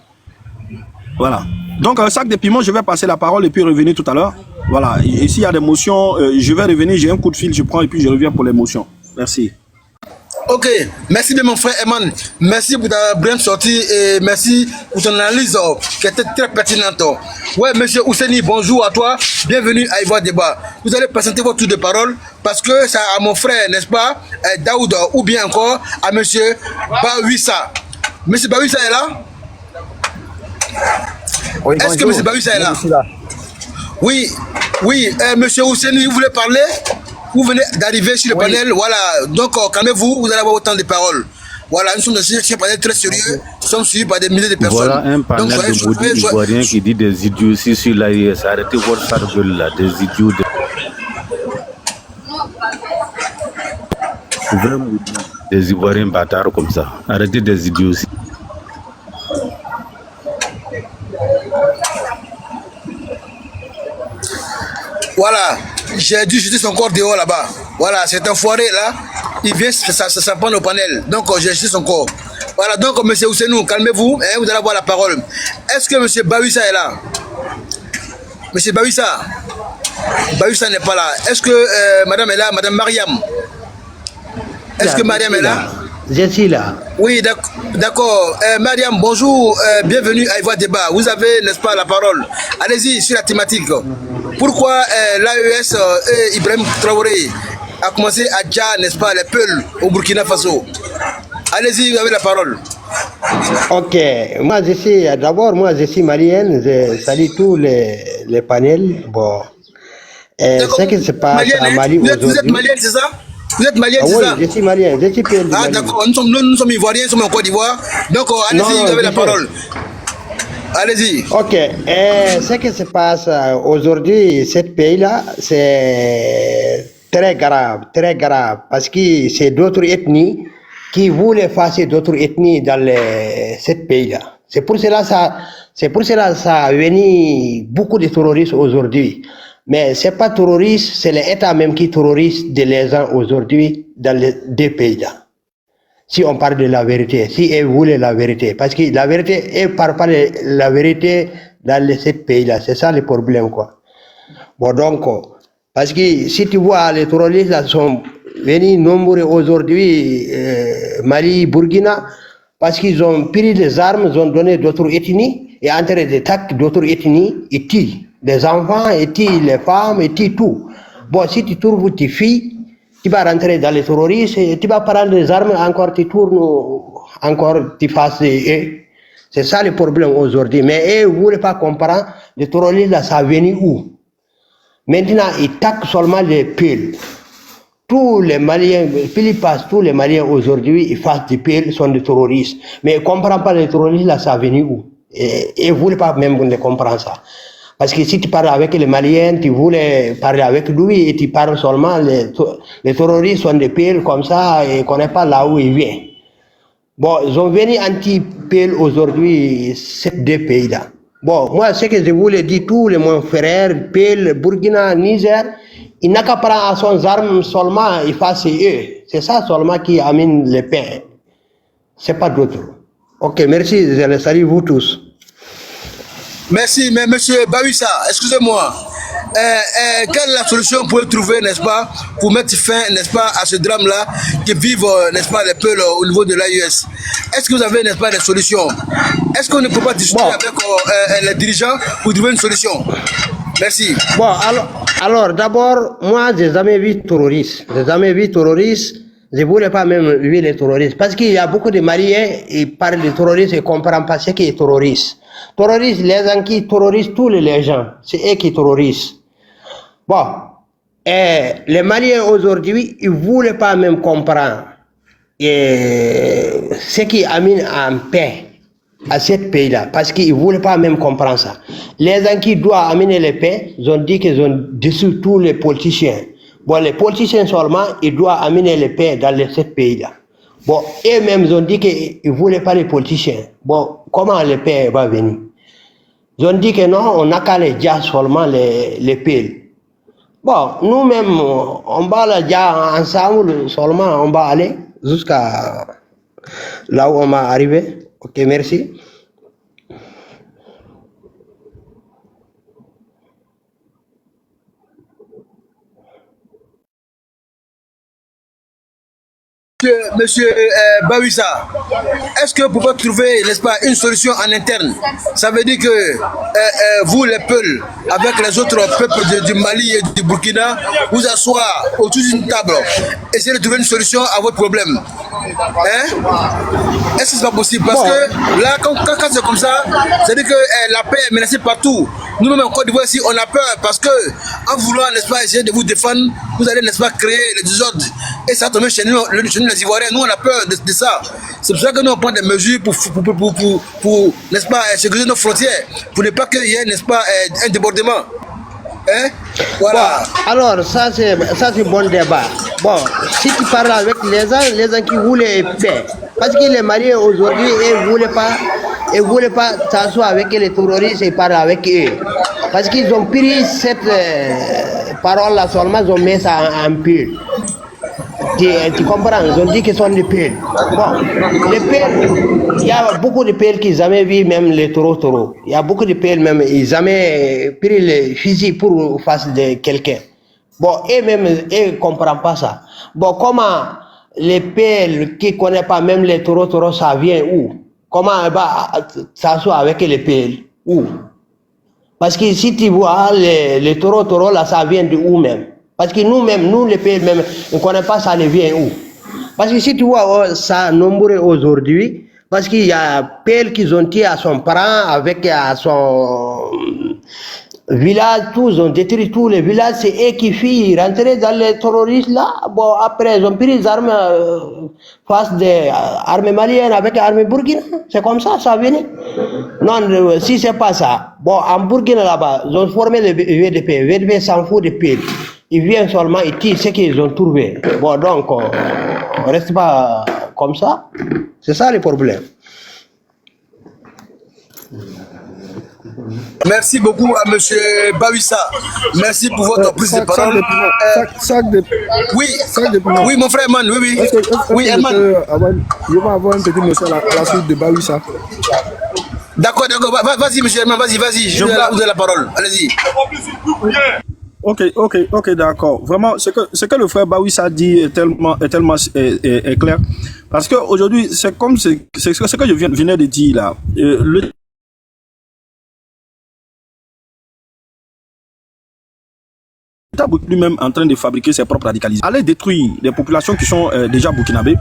Voilà. Donc, un sac de piment, je vais passer la parole et puis revenir tout à l'heure. Voilà, et s'il y a des motions, je vais revenir, j'ai un coup de fil, je prends et puis je reviens pour les motions. Merci. Ok, merci de mon frère Eman. Merci pour ta brillante sortie et merci pour ton analyse qui était très pertinente. Ouais, monsieur Ousseni, bonjour à toi. Bienvenue à Ivoire Débat. Vous allez présenter votre tour de parole parce que c'est à mon frère, n'est-ce pas, Daoud, ou bien encore à monsieur Bawissa. Monsieur Bawissa est là? Oui, est-ce que monsieur Bawissa est là? Oui, oui, monsieur Ousseni, vous voulez parler? Vous venez d'arriver sur le panel, voilà, donc calmez-vous, vous allez avoir autant de paroles. Voilà, nous sommes dans un panel très sérieux, nous sommes suivis par des milliers de personnes. Voilà un panel donc, de maudits ivoiriens qui dit des idiots aussi sur l'AIS. Arrêtez votre sargueule là, des idiots. Vraiment, des ivoiriens bâtards comme ça. Arrêtez des idiots aussi. Voilà, j'ai dû jeter son corps dehors là-bas. Voilà, c'est un foiré là. Il vient ça prend au panel. Donc j'ai jeté son corps. Voilà, donc monsieur Ousenou, calmez-vous, hein, vous allez avoir la parole. Est-ce que monsieur Bawissa est là? Monsieur Bawissa? Bawissa n'est pas là. Est-ce que madame est là, madame Mariam? Est-ce que Mariam est là? Je suis là. Oui, d'accord. Mariam, bonjour, bienvenue à Ivoire Débat. Vous avez, n'est-ce pas, la parole. Allez-y sur la thématique. Pourquoi l'AES Ibrahim Traoré a commencé à dire, n'est-ce pas, les Peuls au Burkina Faso? Allez-y, vous avez la parole. Ok, moi je suis malienne, je salue tous les panels. Bon, ce qui se passe malienne, à Mali aujourd'hui. Vous êtes malienne, c'est ça? Vous êtes malien, c'est ça? Oui, je suis malien, je suis PL. Ah d'accord, nous sommes ivoiriens, nous sommes en Côte d'Ivoire. Donc allez-y, vous avez la parole. Allez-y. Ok, ce qui se passe aujourd'hui, ce pays-là, c'est très grave, parce que c'est d'autres ethnies qui voulaient effacer d'autres ethnies dans ce pays-là. C'est pour cela que ça a venu beaucoup de terroristes aujourd'hui. Mais ce n'est pas terroriste, c'est l'État même qui terrorise les gens aujourd'hui dans les deux pays-là. Si on parle de la vérité, si ils voulaient la vérité. Parce que la vérité, ils ne parlent pas de la vérité dans ces pays-là. C'est ça le problème, quoi. Bon, donc, parce que si tu vois, les terroristes là, sont venus nombreux aujourd'hui, Mali, Burkina, parce qu'ils ont pris des armes, ils ont donné d'autres ethnies, et en train d'attaquer d'autres ethnies, ils tuent. Les enfants, et les femmes, et tout. Bon, si tu trouves tes filles, tu vas rentrer dans les terroristes, et tu vas prendre des armes, encore tu tournes, encore tu fasses eux. C'est ça le problème aujourd'hui. Mais eux ne voulaient pas comprendre, les terroristes, là, ça venu où? Maintenant, ils attaquent seulement les piles. Tous les Maliens, tous les Maliens aujourd'hui, ils fassent des piles, sont des terroristes. Mais ils ne comprennent pas les terroristes, là, ça venu où? Et ils ne voulaient pas même comprendre ça. Parce que si tu parles avec les Maliens, tu voulais parler avec lui et tu parles seulement, les terroristes sont des piles comme ça et ne connaissent pas là où ils viennent. Bon, ils ont venu anti-piles aujourd'hui, ces deux pays-là. Bon, moi, ce que je voulais dire, tous les mon frères, piles, Burkina, Niger, ils n'ont qu'à prendre à son arme seulement, ils fassent eux. C'est ça seulement qui amène le pain. C'est pas d'autre. Ok, merci, je les salue vous tous. Merci, mais monsieur Bawissa, excusez-moi. Quelle est la solution pour trouver, n'est-ce pas, pour mettre fin, n'est-ce pas, à ce drame-là qui vivent, n'est-ce pas, les peuples au niveau de l'AES? Est-ce que vous avez, n'est-ce pas, des solutions? Est-ce qu'on ne peut pas discuter avec les dirigeants pour trouver une solution? Merci. Bon, Alors, d'abord, moi, j'ai jamais vu terroriste. J'ai jamais vu terroriste. Je ne voulais pas même voir les terroristes. Parce qu'il y a beaucoup de Maliens, ils parlent de terroristes et ne comprennent pas ce qu'est terroriste. Terroristes, les gens qui terrorisent tous les gens, c'est eux qui terrorisent. Bon, et les Maliens aujourd'hui, ils ne voulaient pas même comprendre ce qui amène en paix à ce pays-là, parce qu'ils ne voulaient pas même comprendre ça. Les gens qui doivent amener la paix, ils ont dit qu'ils ont dissous tous les politiciens. Bon, les politiciens seulement, ils doivent amener la paix dans ce pays-là. Bon, eux-mêmes, ils ont dit qu'ils ne voulaient pas les politiciens. Bon, comment la paix va venir? Ils ont dit que non, on n'a qu'à les dire seulement les pays. Bon, nous-mêmes, on va les dire ensemble, seulement on va aller jusqu'à là où on va arriver. Ok, merci. Monsieur Bawissa, est-ce que vous pouvez trouver, n'est-ce pas, une solution en interne? Ça veut dire que vous, les peuples, avec les autres peuples du Mali et du Burkina, vous asseoir autour d'une table, essayez de trouver une solution à votre problème. Hein? Est-ce que c'est pas possible? Parce que là, quand c'est comme ça, ça veut dire que la paix est menacée partout. Nous-mêmes en Côte d'Ivoire, ici, on a peur parce que, en voulant, n'est-ce pas, essayer de vous défendre, vous allez, n'est-ce pas, créer le désordre. Et ça tombe chez nous, les Ivoiriens. Nous, on a peur de ça. C'est pour ça que nous, on prend des mesures pour n'est-ce pas, sécuriser nos frontières, pour ne pas qu'il y ait, n'est-ce pas, un débordement. Hein? Voilà. Bon, alors, ça, c'est bon débat. Bon, si tu parles avec les gens qui voulaient paix, parce que les Maliens aujourd'hui, ils ne voulaient pas s'asseoir avec les terroristes et parler avec eux. Parce qu'ils ont pris cette parole-là seulement, ils ont mis ça en pile. Tu comprends? Ils ont dit qu'ils sont des pelles. Bon, les pelles, il y a beaucoup de pelles qui n'ont jamais vu même les taureaux. Il y a beaucoup de pelles même, ils n'ont jamais pris le fusil pour face de quelqu'un. Bon, eux-mêmes, ils ne comprennent pas ça. Bon, comment les pelles qui ne connaissent pas même les taureaux, ça vient où? Comment elle va s'asseoir avec les pelles? Où? Parce que si tu vois les taureaux là, ça vient de où même? Parce que nous-mêmes, nous les pays même, on ne connaît pas ça vient où. Parce que si tu vois ça nombreux aujourd'hui, parce qu'il y a pelle qu'ils ont tiré à son parent, avec à son village, tous, ils ont détruit tous les villages, c'est eux qui fuient, rentrer dans les terroristes là. Bon, après, ils ont pris les armes face des armées maliennes avec l'armée burkina. C'est comme ça, ça venait. Non, si c'est pas ça, bon, en Burkina là-bas, ils ont formé le VDP. VDP s'en fout des pays. Ils viennent seulement, ils tirent ce qu'ils ont trouvé. Bon, donc, on ne reste pas comme ça. C'est ça le problème. Merci beaucoup à M. Bawissa. Merci pour votre prise de parole. Oui, mon frère Herman, oui. Oui, Herman. Je vais avoir un petit message à la suite de Bawissa. D'accord. Vas-y, M. Herman, vas-y. Je vous donne la parole. Allez-y. Ok, d'accord. Vraiment, ce que le frère Bawissa dit est tellement clair. Parce qu'aujourd'hui, c'est comme ce que je venais de dire là. L'État lui-même en train de fabriquer ses propres radicalisés. Aller détruire des populations qui sont déjà burkinabées,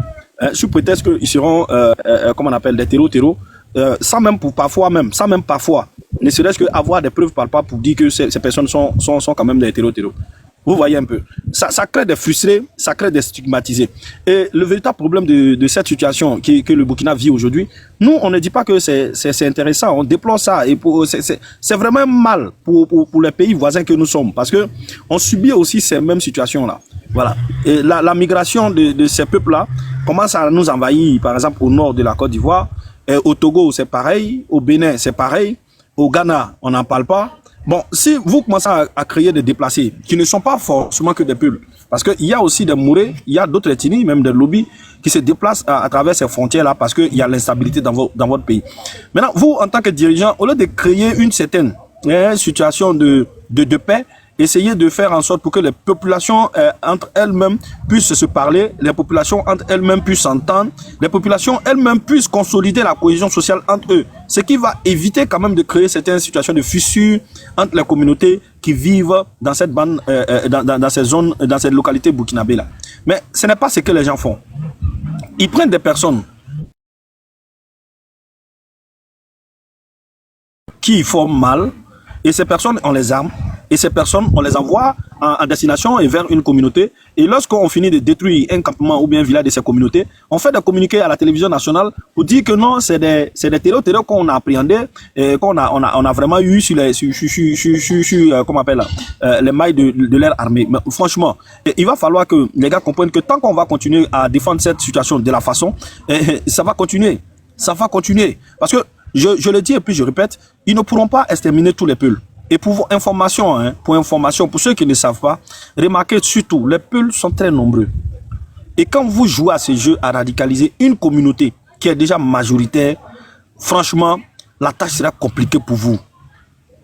sous prétexte qu'ils seront, comment on appelle, des terreaux, sans même parfois, ne serait-ce qu'avoir des preuves palpables pour dire que ces personnes sont quand même des terreaux. Vous voyez un peu. Ça crée des frustrés, ça crée des stigmatisés. Et le véritable problème de cette situation que le Burkina vit aujourd'hui, nous, on ne dit pas que c'est intéressant, on déplore ça. Et c'est vraiment mal pour les pays voisins que nous sommes, parce que on subit aussi ces mêmes situations-là. Voilà. Et la migration de ces peuples-là commence à nous envahir, par exemple, au nord de la Côte d'Ivoire. Au Togo, c'est pareil. Au Bénin, c'est pareil. Au Ghana, on n'en parle pas. Bon, si vous commencez à créer des déplacés qui ne sont pas forcément que des peuples, parce qu'il y a aussi des Mourés, il y a d'autres ethnies, même des lobbies, qui se déplacent à travers ces frontières-là parce qu'il y a l'instabilité dans votre pays. Maintenant, vous, en tant que dirigeant, au lieu de créer une certaine situation de paix, essayer de faire en sorte pour que les populations entre elles-mêmes puissent se parler, les populations entre elles-mêmes puissent s'entendre, les populations elles-mêmes puissent consolider la cohésion sociale entre eux. Ce qui va éviter quand même de créer certaines situations de fissures entre les communautés qui vivent dans cette bande, dans ces zones, dans cette localité burkinabé là. Mais ce n'est pas ce que les gens font. Ils prennent des personnes qui font mal, et ces personnes, on les arme, et ces personnes, on les envoie en destination et vers une communauté. Et lorsqu'on finit de détruire un campement ou bien un village de ces communautés, on fait des communiqués à la télévision nationale pour dire que non, c'est des terreurs qu'on a appréhendés, et qu'on a vraiment eu sur les, comment on appelle, les mailles de leur armée. Mais franchement, il va falloir que les gars comprennent que tant qu'on va continuer à défendre cette situation de la façon, ça va continuer. Ça va continuer. Parce que, je le dis et puis je répète, ils ne pourront pas exterminer tous les peuples. Et pour information, pour ceux qui ne savent pas, remarquez surtout, les peuples sont très nombreux. Et quand vous jouez à ces jeux à radicaliser une communauté qui est déjà majoritaire, franchement, la tâche sera compliquée pour vous.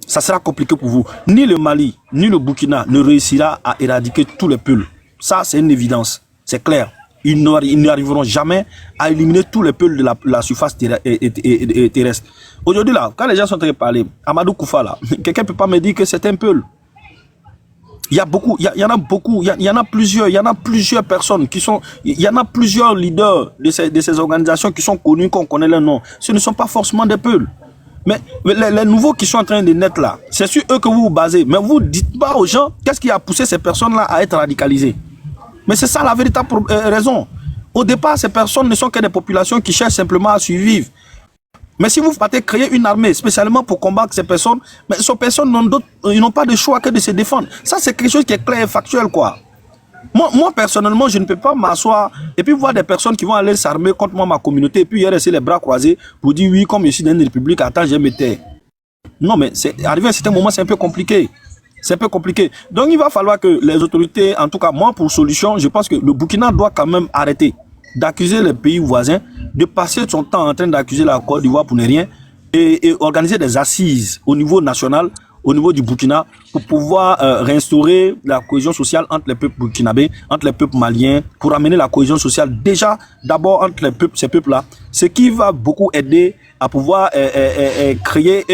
Ça sera compliqué pour vous. Ni le Mali, ni le Burkina ne réussira à éradiquer tous les peuples. Ça, c'est une évidence. C'est clair. Ils n'arriveront jamais à éliminer tous les peuples de la surface terrestre. Aujourd'hui, là, quand les gens sont en train de parler, Amadou Koufa, là, quelqu'un ne peut pas me dire que c'est un peuple. Il y a beaucoup, il y en a beaucoup, il y en a plusieurs personnes qui sont, il y en a plusieurs leaders de ces organisations qui sont connus, qu'on connaît leur nom. Ce ne sont pas forcément des peuples. Mais les nouveaux qui sont en train de naître là, c'est sur eux que vous vous basez. Mais vous ne dites pas aux gens qu'est-ce qui a poussé ces personnes-là à être radicalisées. Mais c'est ça la véritable raison. Au départ, ces personnes ne sont que des populations qui cherchent simplement à survivre. Mais si vous partez créer une armée spécialement pour combattre ces personnes, mais ces personnes n'ont pas de choix que de se défendre. Ça, c'est quelque chose qui est clair et factuel, quoi. Moi, personnellement, je ne peux pas m'asseoir et puis voir des personnes qui vont aller s'armer contre moi, ma communauté, et puis y rester les bras croisés pour dire oui, comme je suis dans une république, attends, je me tais. Non, mais arrivé à un certain moment, c'est un peu compliqué. C'est un peu compliqué. Donc, il va falloir que les autorités, en tout cas, moi, pour solution, je pense que le Burkina doit quand même arrêter d'accuser les pays voisins, de passer son temps en train d'accuser la Côte d'Ivoire pour ne rien, et organiser des assises au niveau national, au niveau du Burkina, pour pouvoir réinstaurer la cohésion sociale entre les peuples burkinabés, entre les peuples maliens, pour amener la cohésion sociale déjà, d'abord entre les peuples, ces peuples-là, ce qui va beaucoup aider à pouvoir créer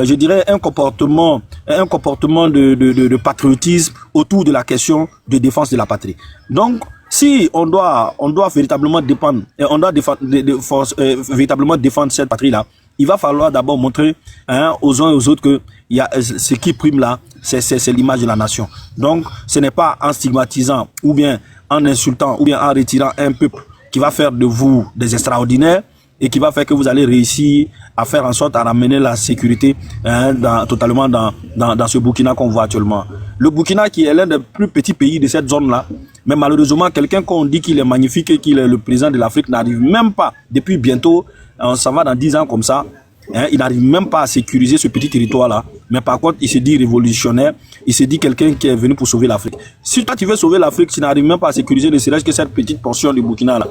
je dirais un comportement de patriotisme autour de la question de défense de la patrie. Donc, si on doit véritablement dépendre, véritablement défendre cette patrie-là, il va falloir d'abord montrer aux uns et aux autres que ce qui prime là, c'est l'image de la nation. Donc, ce n'est pas en stigmatisant ou bien en insultant ou bien en retirant un peuple qui va faire de vous des extraordinaires et qui va faire que vous allez réussir à faire en sorte à ramener la sécurité totalement dans ce Burkina qu'on voit actuellement. Le Burkina qui est l'un des plus petits pays de cette zone-là, mais malheureusement, quelqu'un qu'on dit qu'il est magnifique et qu'il est le président de l'Afrique n'arrive même pas, depuis bientôt, on s'en va dans 10 ans comme ça, il n'arrive même pas à sécuriser ce petit territoire-là. Mais par contre, il se dit révolutionnaire, il se dit quelqu'un qui est venu pour sauver l'Afrique. Si toi tu veux sauver l'Afrique, tu n'arrives même pas à sécuriser ne serait-ce que cette petite portion du Burkina-là.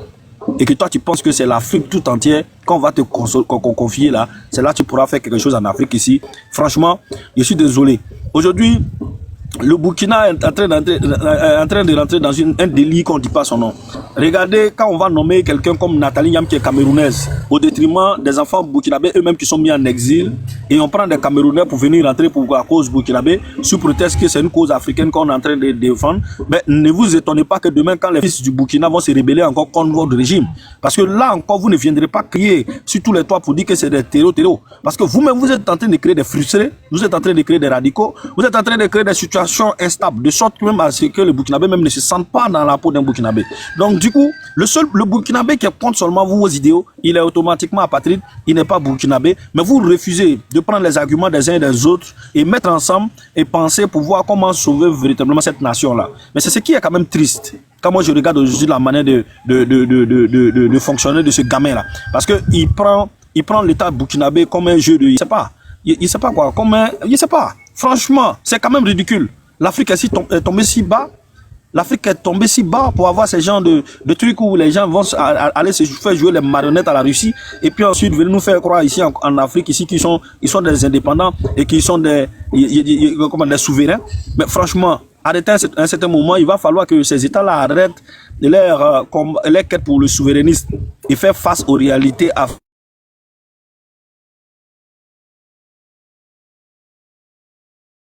Et que toi tu penses que c'est l'Afrique tout entière qu'on va te confier là, c'est là que tu pourras faire quelque chose en Afrique ici. Franchement, je suis désolé. Aujourd'hui, le Burkina est en train de rentrer dans un délit qu'on ne dit pas son nom. Regardez, quand on va nommer quelqu'un comme Nathalie Yam qui est camerounaise, au détriment des enfants burkinabés eux-mêmes qui sont mis en exil, et on prend des Camerounais pour venir rentrer pour la cause burkinabé, sous prétexte que c'est une cause africaine qu'on est en train de défendre. Mais ne vous étonnez pas que demain, quand les fils du Burkina vont se rebeller encore contre votre régime, parce que là encore, vous ne viendrez pas crier sur tous les toits pour dire que c'est des terreaux. Parce que vous-même, vous êtes en train de créer des frustrés, vous êtes en train de créer des radicaux, vous êtes en train de créer des situations instables, de sorte que même à ce que le Burkinabé même ne se sente pas dans la peau d'un Burkinabé. Donc du coup, le Burkinabé qui compte seulement vos idéaux, il est automatiquement apatride, il n'est pas Burkinabé, mais vous refusez de prendre les arguments des uns et des autres et mettre ensemble et penser pour voir comment sauver véritablement cette nation-là. Mais c'est ce qui est quand même triste. Quand moi je regarde aujourd'hui la manière de fonctionner de ce gamin-là, parce que il prend l'État burkinabé comme un jeu de, il sait pas quoi, il sait pas. Franchement, c'est quand même ridicule. L'Afrique est tombée si bas. L'Afrique est tombée si bas pour avoir ce genre de trucs où les gens vont aller se faire jouer les marionnettes à la Russie et puis ensuite venir nous faire croire ici en Afrique ici qu'ils sont des indépendants et qu'ils sont des des souverains. Mais franchement, arrêtez à un certain moment, il va falloir que ces États-là arrêtent leur quête pour le souverainisme et faire face aux réalités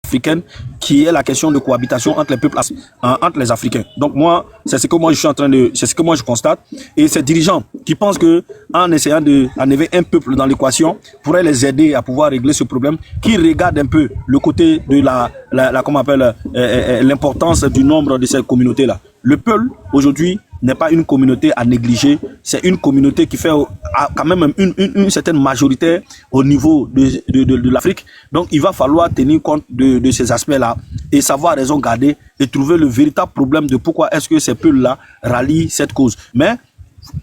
africaine, qui est la question de cohabitation entre les peuples, entre les Africains. Donc moi, c'est ce que moi je suis en train de, c'est ce que moi je constate. Et ces dirigeants qui pensent que en essayant d'enlever un peuple dans l'équation, pourraient les aider à pouvoir régler ce problème, qui regardent un peu le côté de comment on appelle, l'importance du nombre de ces communautés-là. Le peuple, aujourd'hui, n'est pas une communauté à négliger, c'est une communauté qui fait quand même une certaine majorité au niveau de l'Afrique. Donc il va falloir tenir compte de ces aspects-là et savoir raison garder et trouver le véritable problème de pourquoi est-ce que ces peuples-là rallient cette cause. Mais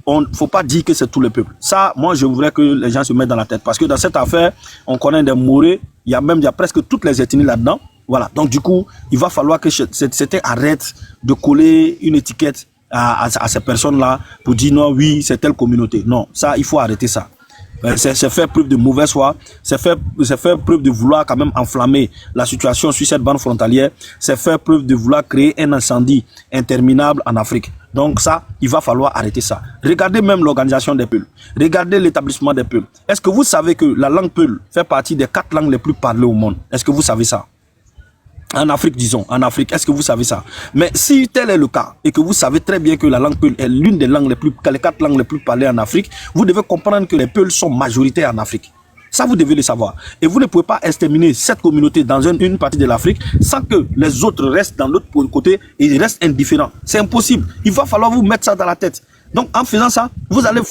on ne faut pas dire que c'est tout le peuple. Ça, moi, je voudrais que les gens se mettent dans la tête. Parce que dans cette affaire, on connaît des Maurés, il y a presque toutes les ethnies là-dedans. Voilà. Donc du coup, il va falloir que c'était arrête de coller une étiquette à ces personnes-là pour dire non, oui, c'est telle communauté. Non, ça, il faut arrêter ça. C'est faire preuve de mauvaise foi, c'est faire preuve de vouloir quand même enflammer la situation sur cette bande frontalière, c'est faire preuve de vouloir créer un incendie interminable en Afrique. Donc ça, il va falloir arrêter ça. Regardez même l'organisation des peuples, regardez l'établissement des peuples. Est-ce que vous savez que la langue peul fait partie des 4 langues les plus parlées au monde? Est-ce que vous savez ça? En Afrique, disons, en Afrique, est-ce que vous savez ça? Mais si tel est le cas, et que vous savez très bien que la langue peul est l'une des langues les 4 langues les plus parlées en Afrique, vous devez comprendre que les peuls sont majoritaires en Afrique. Ça, vous devez le savoir. Et vous ne pouvez pas exterminer cette communauté dans une partie de l'Afrique sans que les autres restent dans l'autre côté et restent indifférents. C'est impossible. Il va falloir vous mettre ça dans la tête. Donc, en faisant ça, vous allez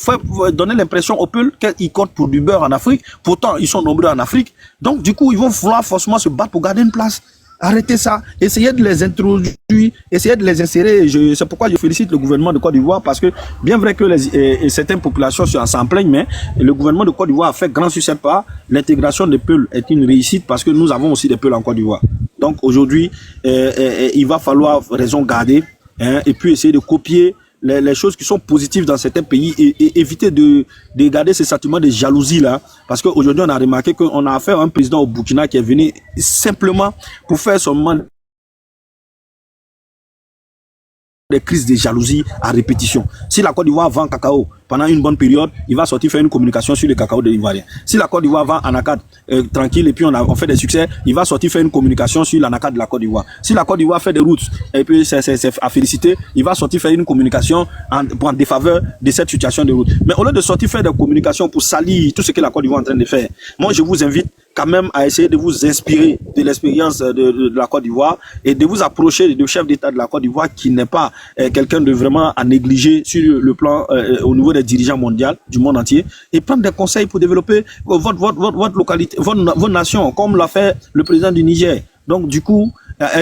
donner l'impression aux peuples qu'ils comptent pour du beurre en Afrique. Pourtant, ils sont nombreux en Afrique. Donc, du coup, ils vont vouloir forcément se battre pour garder une place. Arrêtez ça, essayez de les introduire, essayez de les insérer. C'est pourquoi je félicite le gouvernement de Côte d'Ivoire, parce que bien vrai que certaines populations s'en plaignent, mais le gouvernement de Côte d'Ivoire a fait grand sur cette part. L'intégration des peuples est une réussite parce que nous avons aussi des peuples en Côte d'Ivoire. Donc aujourd'hui, il va falloir raison garder, et puis essayer de copier les choses qui sont positives dans certains pays et éviter de garder ce sentiment de jalousie là, parce qu'aujourd'hui on a remarqué qu'on a affaire à un président au Burkina qui est venu simplement pour faire son mandat des crises de jalousie à répétition. Si la Côte d'Ivoire vend cacao pendant une bonne période, il va sortir faire une communication sur le cacao de l'Ivoirien. Si la Côte d'Ivoire vend anacarde tranquille et puis on fait des succès, il va sortir faire une communication sur l'anacarde de la Côte d'Ivoire. Si la Côte d'Ivoire fait des routes et puis c'est à féliciter, il va sortir faire une communication en défaveur de cette situation de route. Mais au lieu de sortir faire des communications pour salir tout ce que la Côte d'Ivoire est en train de faire, moi je vous invite quand même à essayer de vous inspirer de l'expérience de la Côte d'Ivoire et de vous approcher du chef d'État de la Côte d'Ivoire qui n'est pas quelqu'un de vraiment à négliger sur le plan au niveau des dirigeants mondiaux du monde entier, et prendre des conseils pour développer votre localité, votre nation, comme l'a fait le président du Niger. Donc du coup,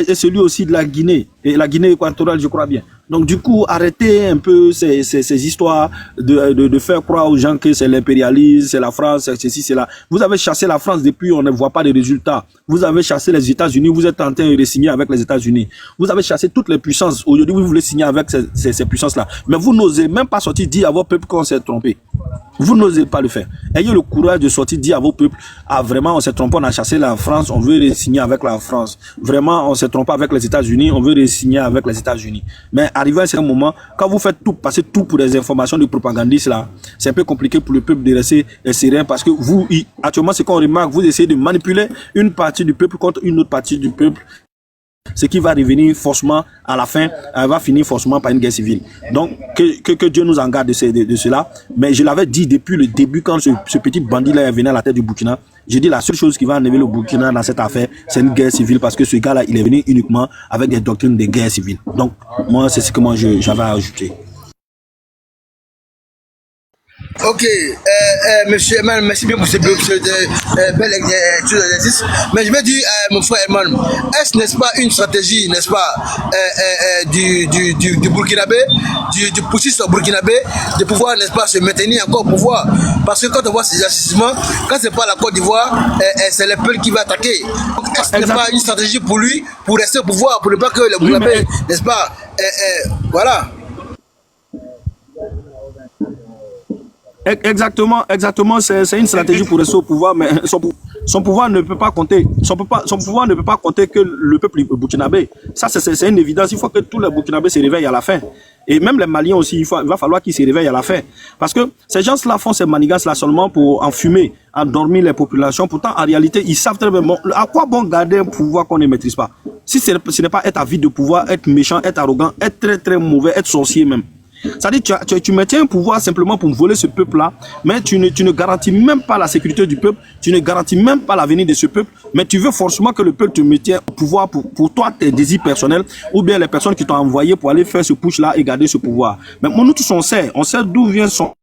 et celui aussi de la Guinée, et la Guinée équatoriale, je crois bien. Donc du coup, arrêtez un peu ces histoires de faire croire aux gens que c'est l'impérialisme, c'est la France, c'est ceci, c'est là. Vous avez chassé la France depuis, on ne voit pas de résultats. Vous avez chassé les États-Unis, vous êtes en train de signer avec les États-Unis. Vous avez chassé toutes les puissances. Aujourd'hui, vous voulez signer avec ces puissances-là. Mais vous n'osez même pas sortir dire à vos peuples qu'on s'est trompé. Vous n'osez pas le faire. Ayez le courage de sortir dire à vos peuples, ah vraiment, on s'est trompé, on a chassé la France, on veut signer avec la France. Vraiment, on s'est trompé avec les États-Unis, on veut signer avec les États-Unis. Mais arrivé à un certain moment, quand vous faites tout, passer tout pour des informations de propagandistes là, c'est un peu compliqué pour le peuple de rester serein, parce que vous, actuellement, ce qu'on remarque, vous essayez de manipuler une partie du peuple contre une autre partie du peuple. Ce qui va revenir forcément à la fin, va finir forcément par une guerre civile. Donc, que Dieu nous en garde de cela. Mais je l'avais dit depuis le début, quand ce petit bandit-là est venu à la tête du Burkina, j'ai dit la seule chose qui va enlever le Burkina dans cette affaire, c'est une guerre civile, parce que ce gars-là, il est venu uniquement avec des doctrines de guerre civile. Donc, moi, c'est ce que moi j'avais à ajouter. Ok, monsieur Eman, merci bien pour ce bel exercice. Mais je vais dire, mon frère Eman, est-ce n'est-ce pas une stratégie, n'est-ce pas, du Burkinabé, du poussiste burkinabé, de pouvoir, n'est-ce pas, se maintenir encore au pouvoir? Parce que quand on voit ces agissements, quand c'est pas la Côte d'Ivoire, c'est le peuple qui va attaquer. Est-ce n'est pas une stratégie pour lui, pour rester au pouvoir, pour ne pas que le Burkinabé, n'est-ce pas, voilà. Exactement, c'est une stratégie pour rester au pouvoir, mais son pouvoir ne peut pas compter. Son pouvoir ne peut pas compter que le peuple burkinabé. Ça, c'est une évidence. Il faut que tous les Burkinabés se réveillent à la fin. Et même les Maliens aussi, il va falloir qu'ils se réveillent à la fin. Parce que ces gens-là font ces manigances-là seulement pour enfumer, endormir les populations. Pourtant, en réalité, ils savent très bien, bon, à quoi bon garder un pouvoir qu'on ne maîtrise pas? Si ce n'est pas être avide de pouvoir, être méchant, être arrogant, être très très mauvais, être sorcier même. C'est-à-dire que tu maintiens un pouvoir simplement pour voler ce peuple-là, mais tu ne garantis même pas la sécurité du peuple, tu ne garantis même pas l'avenir de ce peuple, mais tu veux forcément que le peuple te maintienne au pouvoir pour toi, tes désirs personnels, ou bien les personnes qui t'ont envoyé pour aller faire ce push-là et garder ce pouvoir. Mais nous tous on sait d'où vient son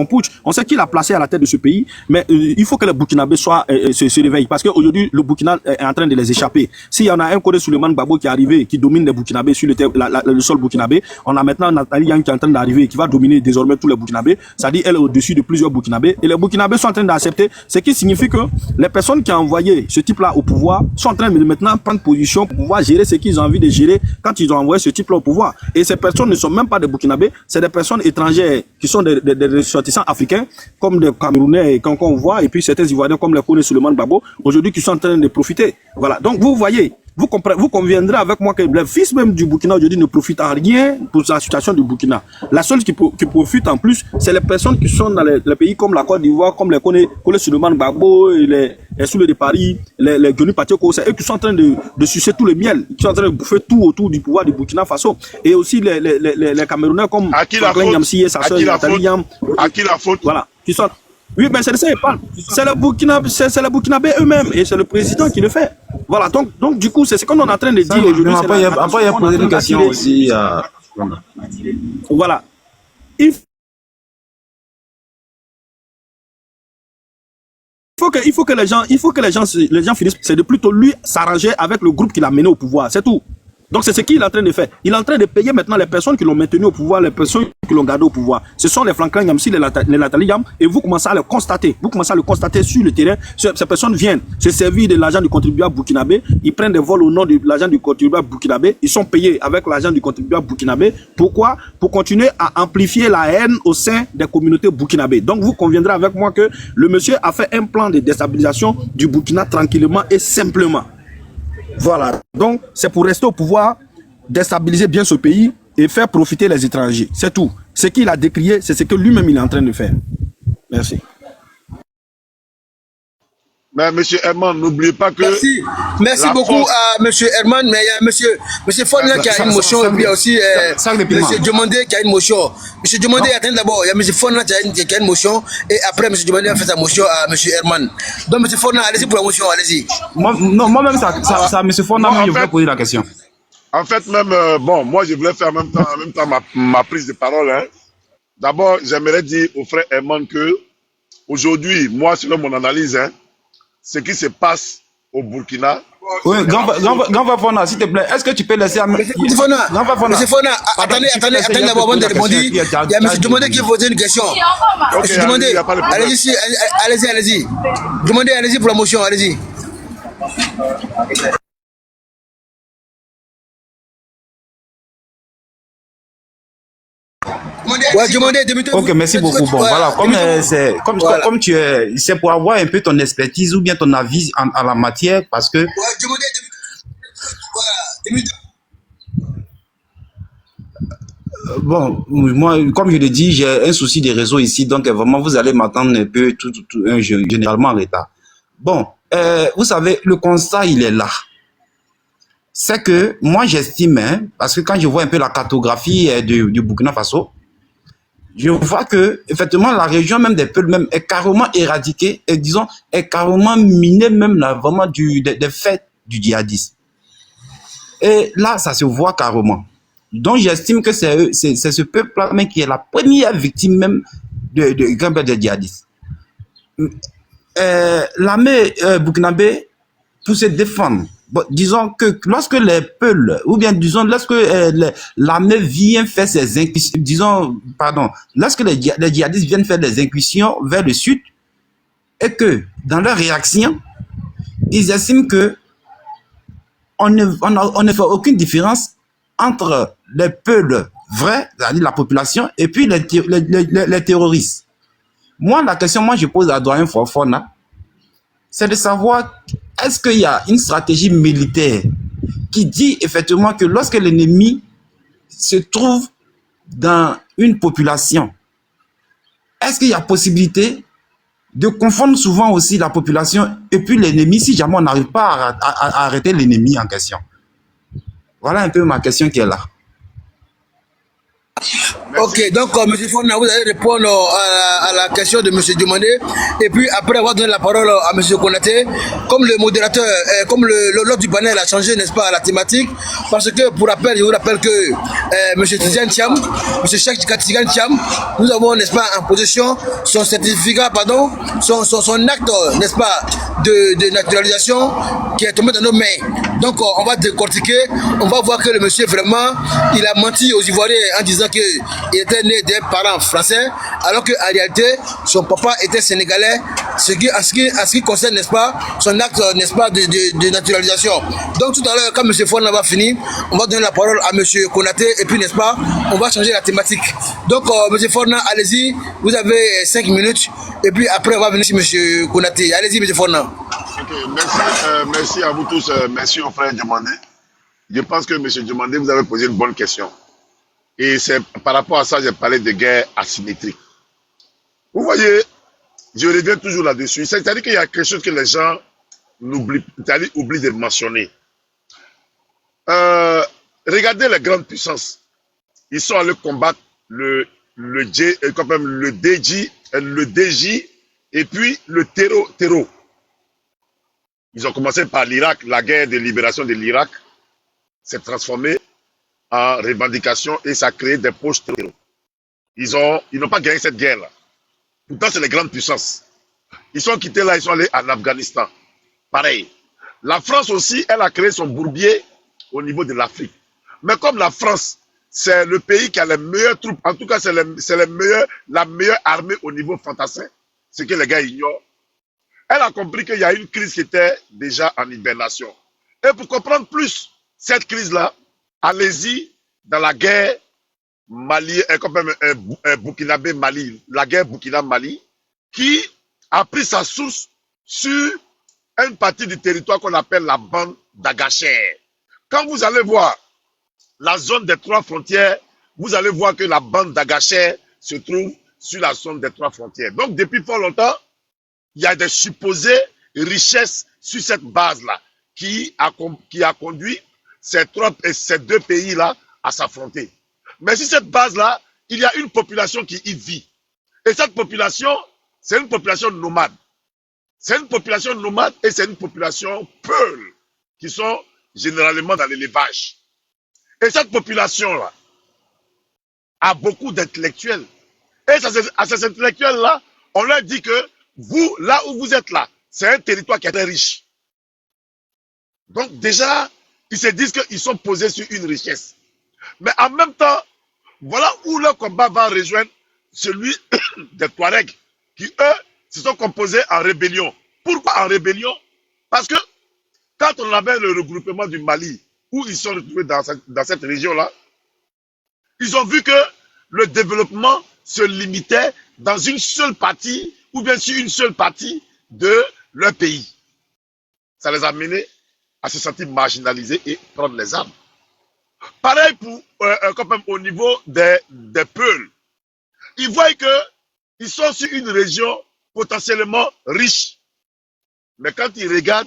putsch, on sait qui l'a placé à la tête de ce pays, mais il faut que les Burkinabés se réveillent, parce qu'aujourd'hui, le Burkina est en train de les échapper. S'il y en a un Kodé Souleymane Gbagbo qui est arrivé, qui domine les Burkinabés sur le sol burkinabé, on a maintenant Nathalie Yang qui est en train d'arriver, qui va dominer désormais tous les Burkinabés, c'est-à-dire elle est au-dessus de plusieurs Burkinabés, et les Burkinabés sont en train d'accepter, ce qui signifie que les personnes qui ont envoyé ce type-là au pouvoir sont en train de maintenant prendre position pour pouvoir gérer ce qu'ils ont envie de gérer quand ils ont envoyé ce type-là au pouvoir. Et ces personnes ne sont même pas des Burkinabés, c'est des personnes étrangères qui sont des ressortissants africains, comme des Camerounais qu'on voit, et puis certains Ivoiriens comme les Koné Souleymane Gbagbo, aujourd'hui qui sont en train de profiter. Voilà. Donc vous voyez, vous conviendrez avec moi que le fils même du Burkina aujourd'hui ne profite en rien pour la situation du Burkina. La seule qui profite en plus, c'est les personnes qui sont dans les pays comme la Côte d'Ivoire, comme les Koné Souleymane Gbagbo, et les Soulé de Paris, les Guenu Patioko, c'est eux qui sont en train de sucer tout le miel, qui sont en train de bouffer tout autour du pouvoir du Burkina Faso. Et aussi les Camerounais comme Franklin Nyamsi et sa soeur Nathalie Yam. À qui la faute? Voilà. Qui sont... Oui, ben c'est ça, ils parlent. C'est les Burkinabés eux-mêmes et c'est le président qui le fait. Voilà, donc du coup, c'est ce qu'on est en train de dire aujourd'hui. Après, il y a posé une question aussi. Voilà. Il faut que les gens finissent. C'est de plutôt lui s'arranger avec le groupe qu'il a mené au pouvoir. C'est tout. Donc c'est ce qu'il est en train de faire. Il est en train de payer maintenant les personnes qui l'ont maintenu au pouvoir, les personnes qui l'ont gardé au pouvoir. Ce sont les Franklin Nyamsi, les Nathalie Yam, et vous commencez à le constater. Vous commencez à le constater sur le terrain. Ces personnes viennent se servir de l'argent du contribuable burkinabé. Ils prennent des vols au nom de l'argent du contribuable burkinabé. Ils sont payés avec l'argent du contribuable burkinabé. Pourquoi? Pour continuer à amplifier la haine au sein des communautés burkinabées. Donc vous conviendrez avec moi que le monsieur a fait un plan de déstabilisation du Burkina tranquillement et simplement. Voilà, donc c'est pour rester au pouvoir, déstabiliser bien ce pays et faire profiter les étrangers. C'est tout. Ce qu'il a décrié, c'est ce que lui-même il est en train de faire. Merci. Mais M. Herman, n'oubliez pas que... Merci beaucoup à M. Herman, mais il y a M. Fonna qui a une motion, et puis il y a aussi M. Diomandé qui a une motion. M. Diomandé, attendez d'abord, il y a M. Fonna qui a une motion, et après M. Diomandé a fait sa motion à M. Herman. Donc M. Fonna, allez-y pour la motion, allez-y. Moi-même, c'est à M. Fonna, je voulais poser la question. En fait, même, moi je voulais faire en même temps ma prise de parole. Hein. D'abord, j'aimerais dire au frère Herman que aujourd'hui, moi, selon mon analyse, hein, ce qui se passe au Burkina. Oui, grand Fonna, s'il te plaît, est-ce que tu peux laisser... Monsieur Fonna, attendez d'abord avant de répondre. Il y a M. Demandé qui posait une question. M. Demandé, allez-y. Demandez, allez-y pour la motion, allez-y. Ok, merci beaucoup. Bon, voilà, comme tu es, c'est pour avoir un peu ton expertise ou bien ton avis en la matière, parce que... Bon, moi, comme je l'ai dit, j'ai un souci de réseau ici, donc vraiment, vous allez m'entendre un peu, généralement en retard. Bon, vous savez, le constat, il est là. C'est que moi, j'estime, hein, parce que quand je vois un peu la cartographie du Burkina Faso, je vois que, effectivement, la région même des peuples même est carrément éradiquée et, disons, est carrément minée même là, vraiment des faits du djihadisme. Et là, ça se voit carrément. Donc, j'estime que c'est ce peuple-là même qui est la première victime même de djihadistes. L'armée burkinabé, pour se défendre, bon, disons que lorsque les peuples, ou bien disons lorsque l'armée vient faire ses incursions, lorsque les djihadistes viennent faire des incursions vers le sud, et que dans leur réaction, ils estiment que on ne fait aucune différence entre les peuples vrais, c'est-à-dire la population, et puis les terroristes. Moi, la question, je pose à Doyen Fofana, c'est de savoir, est-ce qu'il y a une stratégie militaire qui dit effectivement que lorsque l'ennemi se trouve dans une population, est-ce qu'il y a possibilité de confondre souvent aussi la population et puis l'ennemi si jamais on n'arrive pas à arrêter l'ennemi en question? Voilà un peu ma question qui est là. Ok, donc M. Fona, vous allez répondre à la question de M. Diomandé. Et puis après avoir donné la parole à M. Konaté, comme le modérateur, comme l'autre du panel a changé, n'est-ce pas, la thématique, parce que pour rappel, je vous rappelle que M. Tidiane Thiam, M. Cheikh Tidiane Thiam, nous avons, n'est-ce pas, en possession son certificat, pardon, son acte, n'est-ce pas, de naturalisation qui est tombé dans nos mains. Donc on va décortiquer, on va voir que le monsieur vraiment, il a menti aux Ivoiriens en disant qu'il était né d'un parent français, alors qu'en réalité, son papa était sénégalais, en ce qui concerne, n'est-ce pas, son acte, n'est-ce pas, de naturalisation. Donc tout à l'heure, quand M. Fona va finir, on va donner la parole à M. Konaté, et puis, n'est-ce pas, on va changer la thématique. Donc, M. Fona, allez-y, vous avez 5 minutes, et puis après, on va venir sur M. Konaté. Allez-y, M. Fona. Ok, merci à vous tous, merci au frère Diomandé. Je pense que M. Diomandé, vous avez posé une bonne question. Et c'est par rapport à ça, j'ai parlé de guerre asymétrique. Vous voyez, je reviens toujours là-dessus. C'est-à-dire qu'il y a quelque chose que les gens oublient de mentionner. Regardez les grandes puissances. Ils sont allés combattre le DJ et puis le terreau. Ils ont commencé par l'Irak, la guerre de libération de l'Irak s'est transformée en revendication et ça a créé des poches terreau. Ils n'ont pas gagné cette guerre-là. Pourtant, c'est les grandes puissances. Ils sont quittés là, ils sont allés en Afghanistan. Pareil. La France aussi, elle a créé son bourbier au niveau de l'Afrique. Mais comme la France, c'est le pays qui a les meilleures troupes, en tout cas, c'est la meilleure armée au niveau fantassin, ce que les gars ignorent. Elle a compris qu'il y a une crise qui était déjà en hibernation. Et pour comprendre plus cette crise-là, allez-y dans la guerre Mali, Burkinabé Mali, la guerre Burkina-Mali, qui a pris sa source sur une partie du territoire qu'on appelle la bande d'Agacher. Quand vous allez voir la zone des 3 frontières, vous allez voir que la bande d'Agacher se trouve sur la zone des 3 frontières. Donc depuis fort longtemps, il y a des supposées richesses sur cette base-là qui a conduit ces 2 pays-là à s'affronter. Mais sur cette base-là, il y a une population qui y vit. Et cette population, c'est une population nomade. C'est une population nomade et c'est une population peul, qui sont généralement dans l'élevage. Et cette population-là a beaucoup d'intellectuels. Et à ces intellectuels-là, on leur dit que vous, là où vous êtes là, c'est un territoire qui est très riche. Donc déjà, ils se disent qu'ils sont posés sur une richesse. Mais en même temps, voilà où le combat va rejoindre celui des Touaregs, qui eux, se sont composés en rébellion. Pourquoi en rébellion? Parce que quand on avait le regroupement du Mali, où ils sont retrouvés dans cette région-là, ils ont vu que le développement se limitait dans une seule partie, ou bien sur une seule partie de leur pays. Ça les a menés à se sentir marginalisés et prendre les armes. Pareil pour au niveau des Peuls. Ils voient qu'ils sont sur une région potentiellement riche. Mais quand ils regardent,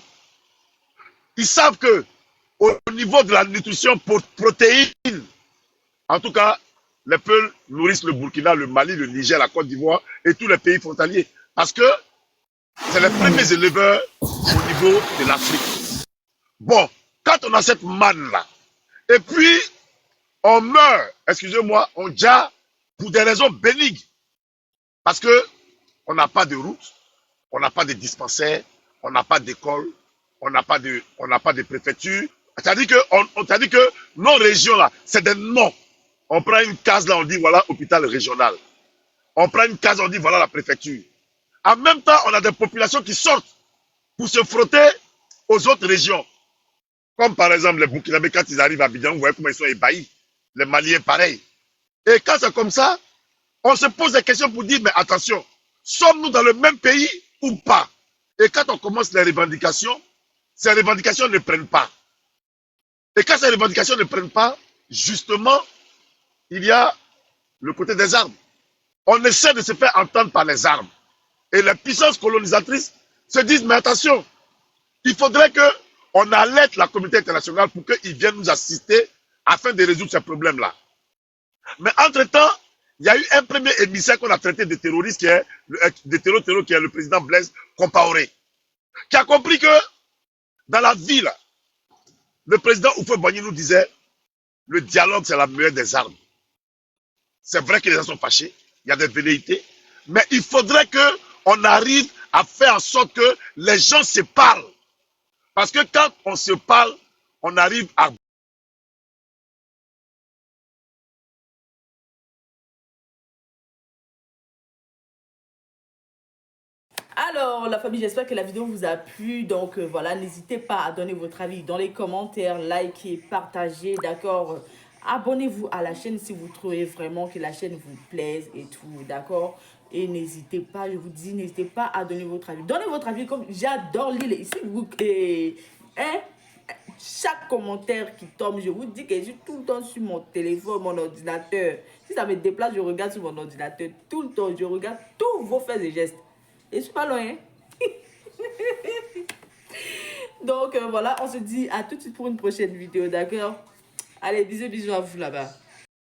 ils savent que au niveau de la nutrition protéine, en tout cas, les Peuls nourrissent le Burkina, le Mali, le Niger, la Côte d'Ivoire et tous les pays frontaliers. Parce que c'est les premiers éleveurs au niveau de l'Afrique. Bon, quand on a cette manne-là, et puis on meurt, excusez-moi, on déjà pour des raisons bénignes. Parce que on n'a pas de route, on n'a pas de dispensaire, on n'a pas d'école, on n'a pas de préfecture. C'est-à-dire que nos régions là, c'est des noms. On prend une case là, on dit voilà hôpital régional. On prend une case, on dit voilà la préfecture. En même temps, on a des populations qui sortent pour se frotter aux autres régions. Comme par exemple les Burkinabés, quand ils arrivent à Abidjan, vous voyez comment ils sont ébahis. Les Maliens, pareil. Et quand c'est comme ça, on se pose des questions pour dire, mais attention, sommes-nous dans le même pays ou pas? Et quand on commence les revendications ne prennent pas. Et quand ces revendications ne prennent pas, justement, il y a le côté des armes. On essaie de se faire entendre par les armes. Et les puissances colonisatrices se disent, mais attention, il faudrait qu'on alerte la communauté internationale pour qu'ils viennent nous assister afin de résoudre ces problèmes-là. Mais entre-temps, il y a eu un premier émissaire qu'on a traité de terroriste, qui est le président Blaise Compaoré, qui a compris que dans la ville, le président Houphouët-Boigny nous disait, le dialogue c'est la meilleure des armes. C'est vrai que les gens sont fâchés, il y a des velléités, mais il faudrait qu'on arrive à faire en sorte que les gens se parlent. Parce que quand on se parle, on arrive à... Alors, la famille, j'espère que la vidéo vous a plu. Donc, voilà, n'hésitez pas à donner votre avis dans les commentaires, likez, partagez, d'accord? Abonnez-vous à la chaîne si vous trouvez vraiment que la chaîne vous plaise et tout, d'accord? Et n'hésitez pas, je vous dis, n'hésitez pas à donner votre avis. Donnez votre avis, comme j'adore lire ici. Chaque commentaire qui tombe, je vous dis que je suis tout le temps sur mon téléphone, mon ordinateur. Si ça me déplace, je regarde sur mon ordinateur tout le temps. Je regarde tous vos faits et gestes. Et je suis pas loin. Donc voilà, on se dit à tout de suite pour une prochaine vidéo, d'accord? Allez, bisous à vous là-bas.